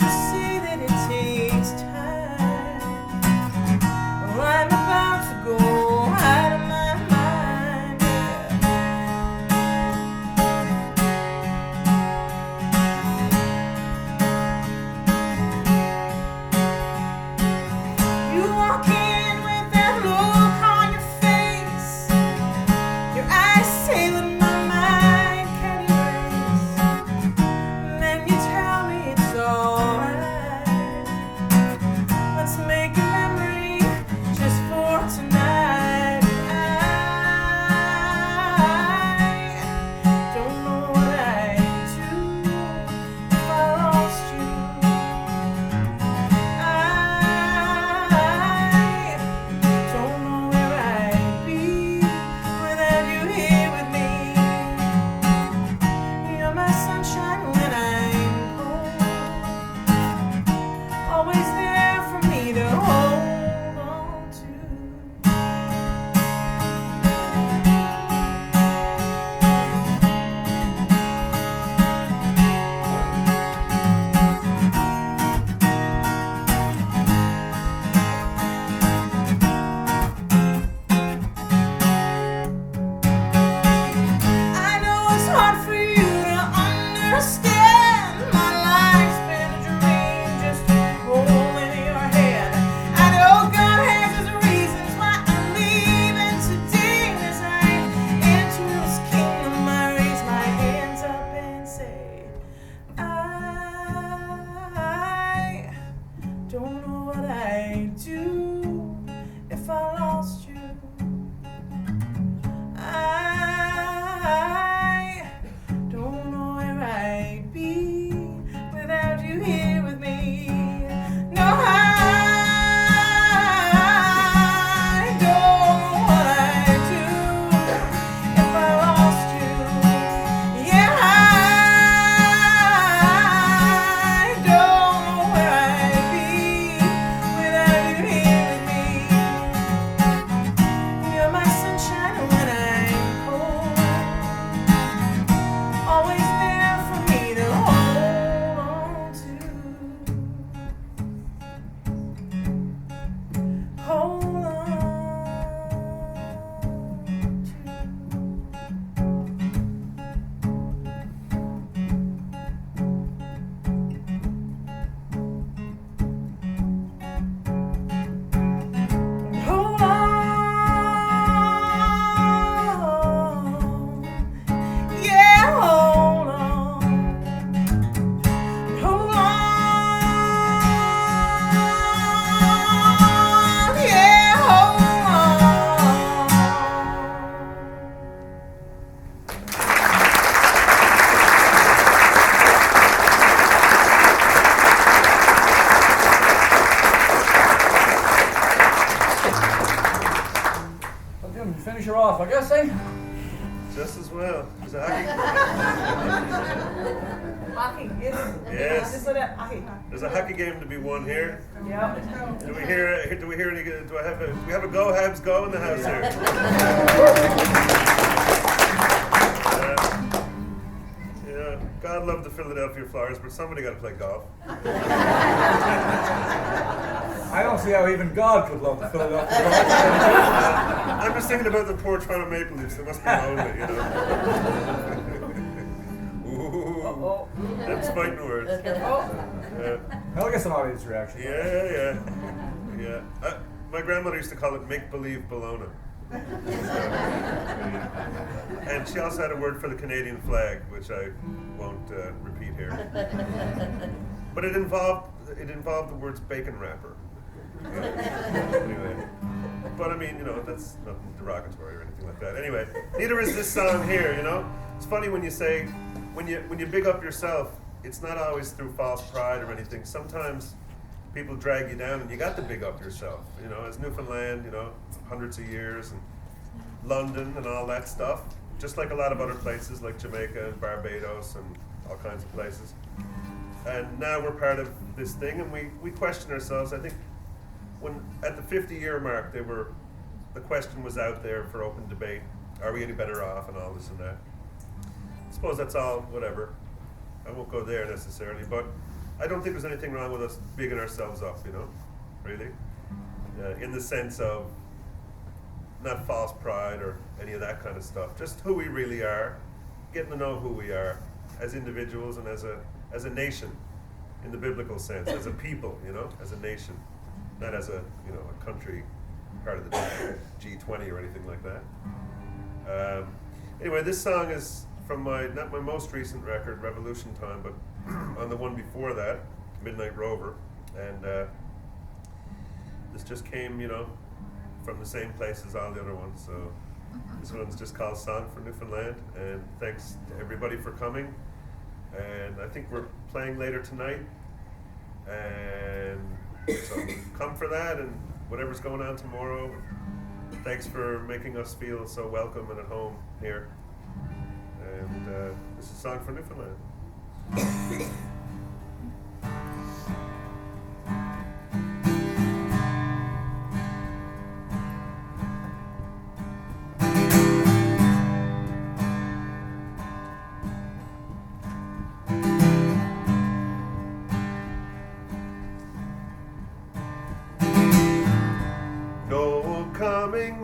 off, I guess, eh? Just as well. There's a hockey. Hockey, yes. Yes. Just so that hockey. There's a hockey game to be won here. Yeah. Do we hear any? Do we have a go Habs go in the house here? Yeah. God love the Philadelphia Flyers, but somebody got to play golf. I don't see how even God could love the Philadelphia. I'm just thinking about the poor Toronto Maple Leafs. They must be lonely, you know. Ooh, that's fighting words. I'll get some audience reaction. Yeah. My grandmother used to call it make-believe Bologna. And she also had a word for the Canadian flag, which I won't repeat here. But it involved the words bacon wrapper. Anyway, but I mean, you know, that's nothing derogatory or anything like that. Anyway, neither is this song here. You know, it's funny when you say when you big up yourself, it's not always through false pride or anything. Sometimes people drag you down, and you got to big up yourself. You know, as Newfoundland, you know, hundreds of years, and London and all that stuff. Just like a lot of other places, like Jamaica and Barbados and all kinds of places. And now we're part of this thing, and we question ourselves. I think when at the 50-year mark, the question was out there for open debate: are we any better off, and all this and that. I suppose that's all. Whatever. I won't go there necessarily, but I don't think there's anything wrong with us bigging ourselves up. You know, really, in the sense of not false pride or any of that kind of stuff. Just who we really are, getting to know who we are as individuals and as a nation, in the biblical sense, as a people, you know, as a nation, not as a country, part of the G20 or anything like that. Anyway, this song is from not my most recent record, Revolution Time, but on the one before that, Midnight Rover, and this just came, you know, from the same place as all the other ones. So this one's just called Song for Newfoundland, and thanks to everybody for coming. And I think we're playing later tonight, and so come for that and whatever's going on tomorrow. Thanks for making us feel so welcome and at home here. And this is Song for Newfoundland.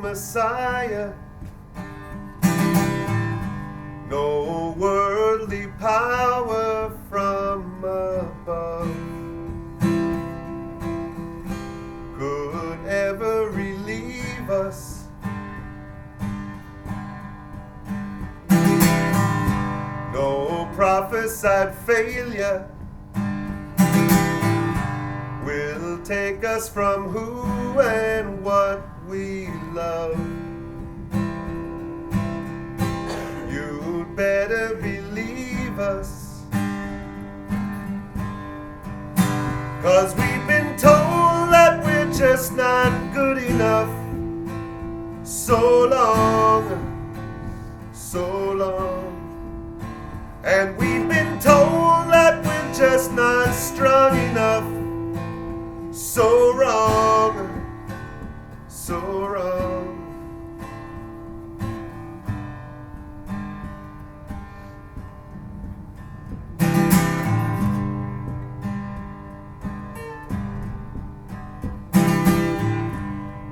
Messiah, no worldly power from above could ever relieve us. No prophesied failure will take us from who and what we love. You'd better believe us, 'cause we've been told that we're just not good enough. So long, and we've been told that we're just not strong enough. So wrong, so wrong.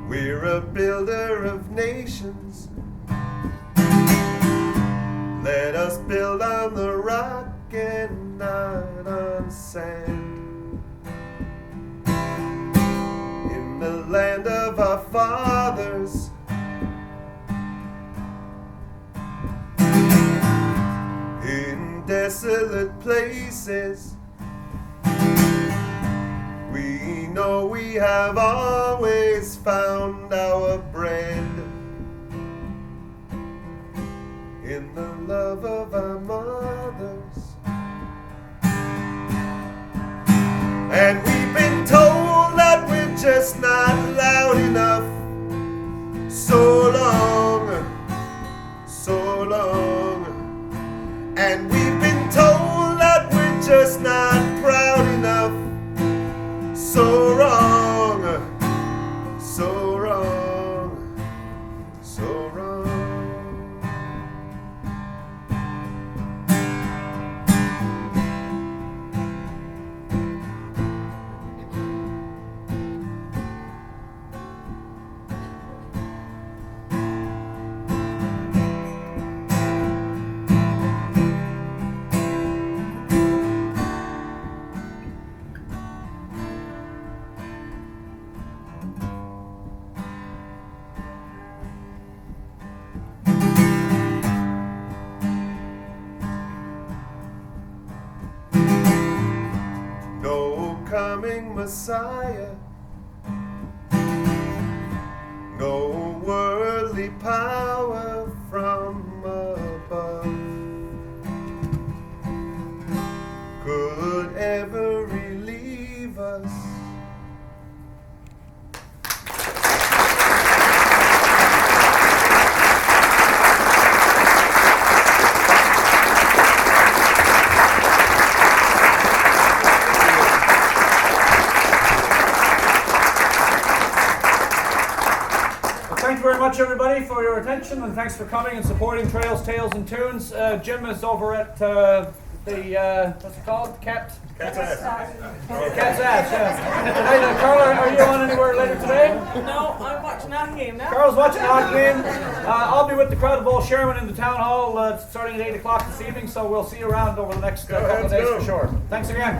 We're a builder of nations. Let us build on the rock and not on sand. In the land of our fathers, in desolate places, we know we have always found our bread. In the love of our mothers, and we've been told that we're just not loud enough. So long, So wrong, so wrong, so wrong. No coming Messiah, no worldly power from above could ever relieve us. Thank you very much, everybody, for your attention, and thanks for coming and supporting Trails, Tales, and Tunes. Jim is over at the what's it called? Cat's Ass. Cat's Ass. Yeah. Hey, Carla, are you on anywhere later today? No, I'm watching that game now. Carl's watching the hockey game. I'll be with the crowd of Ball Sherman in the town hall starting at 8 o'clock this evening, so we'll see you around over the next couple of days for sure. Thanks again.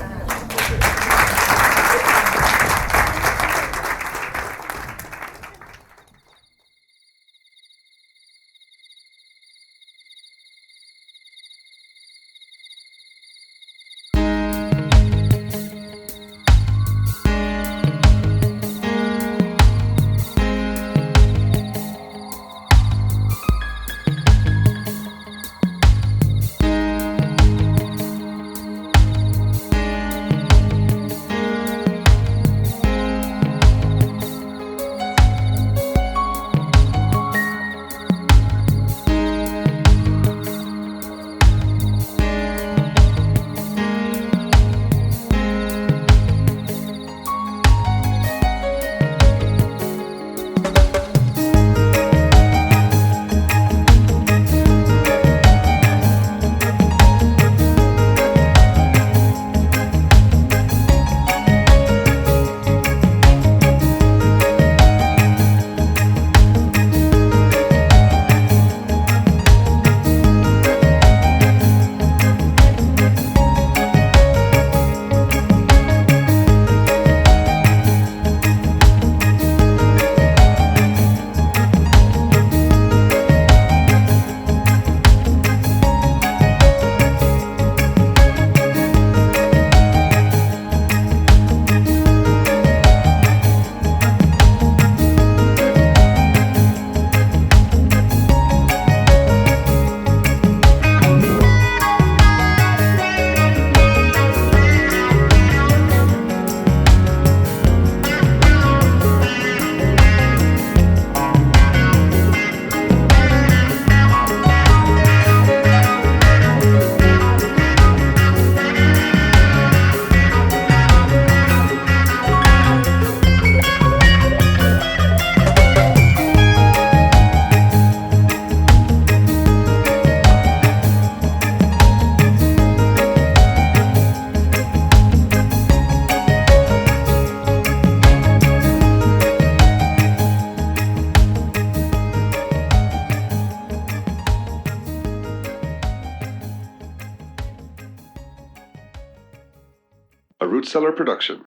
A Rootcellar production.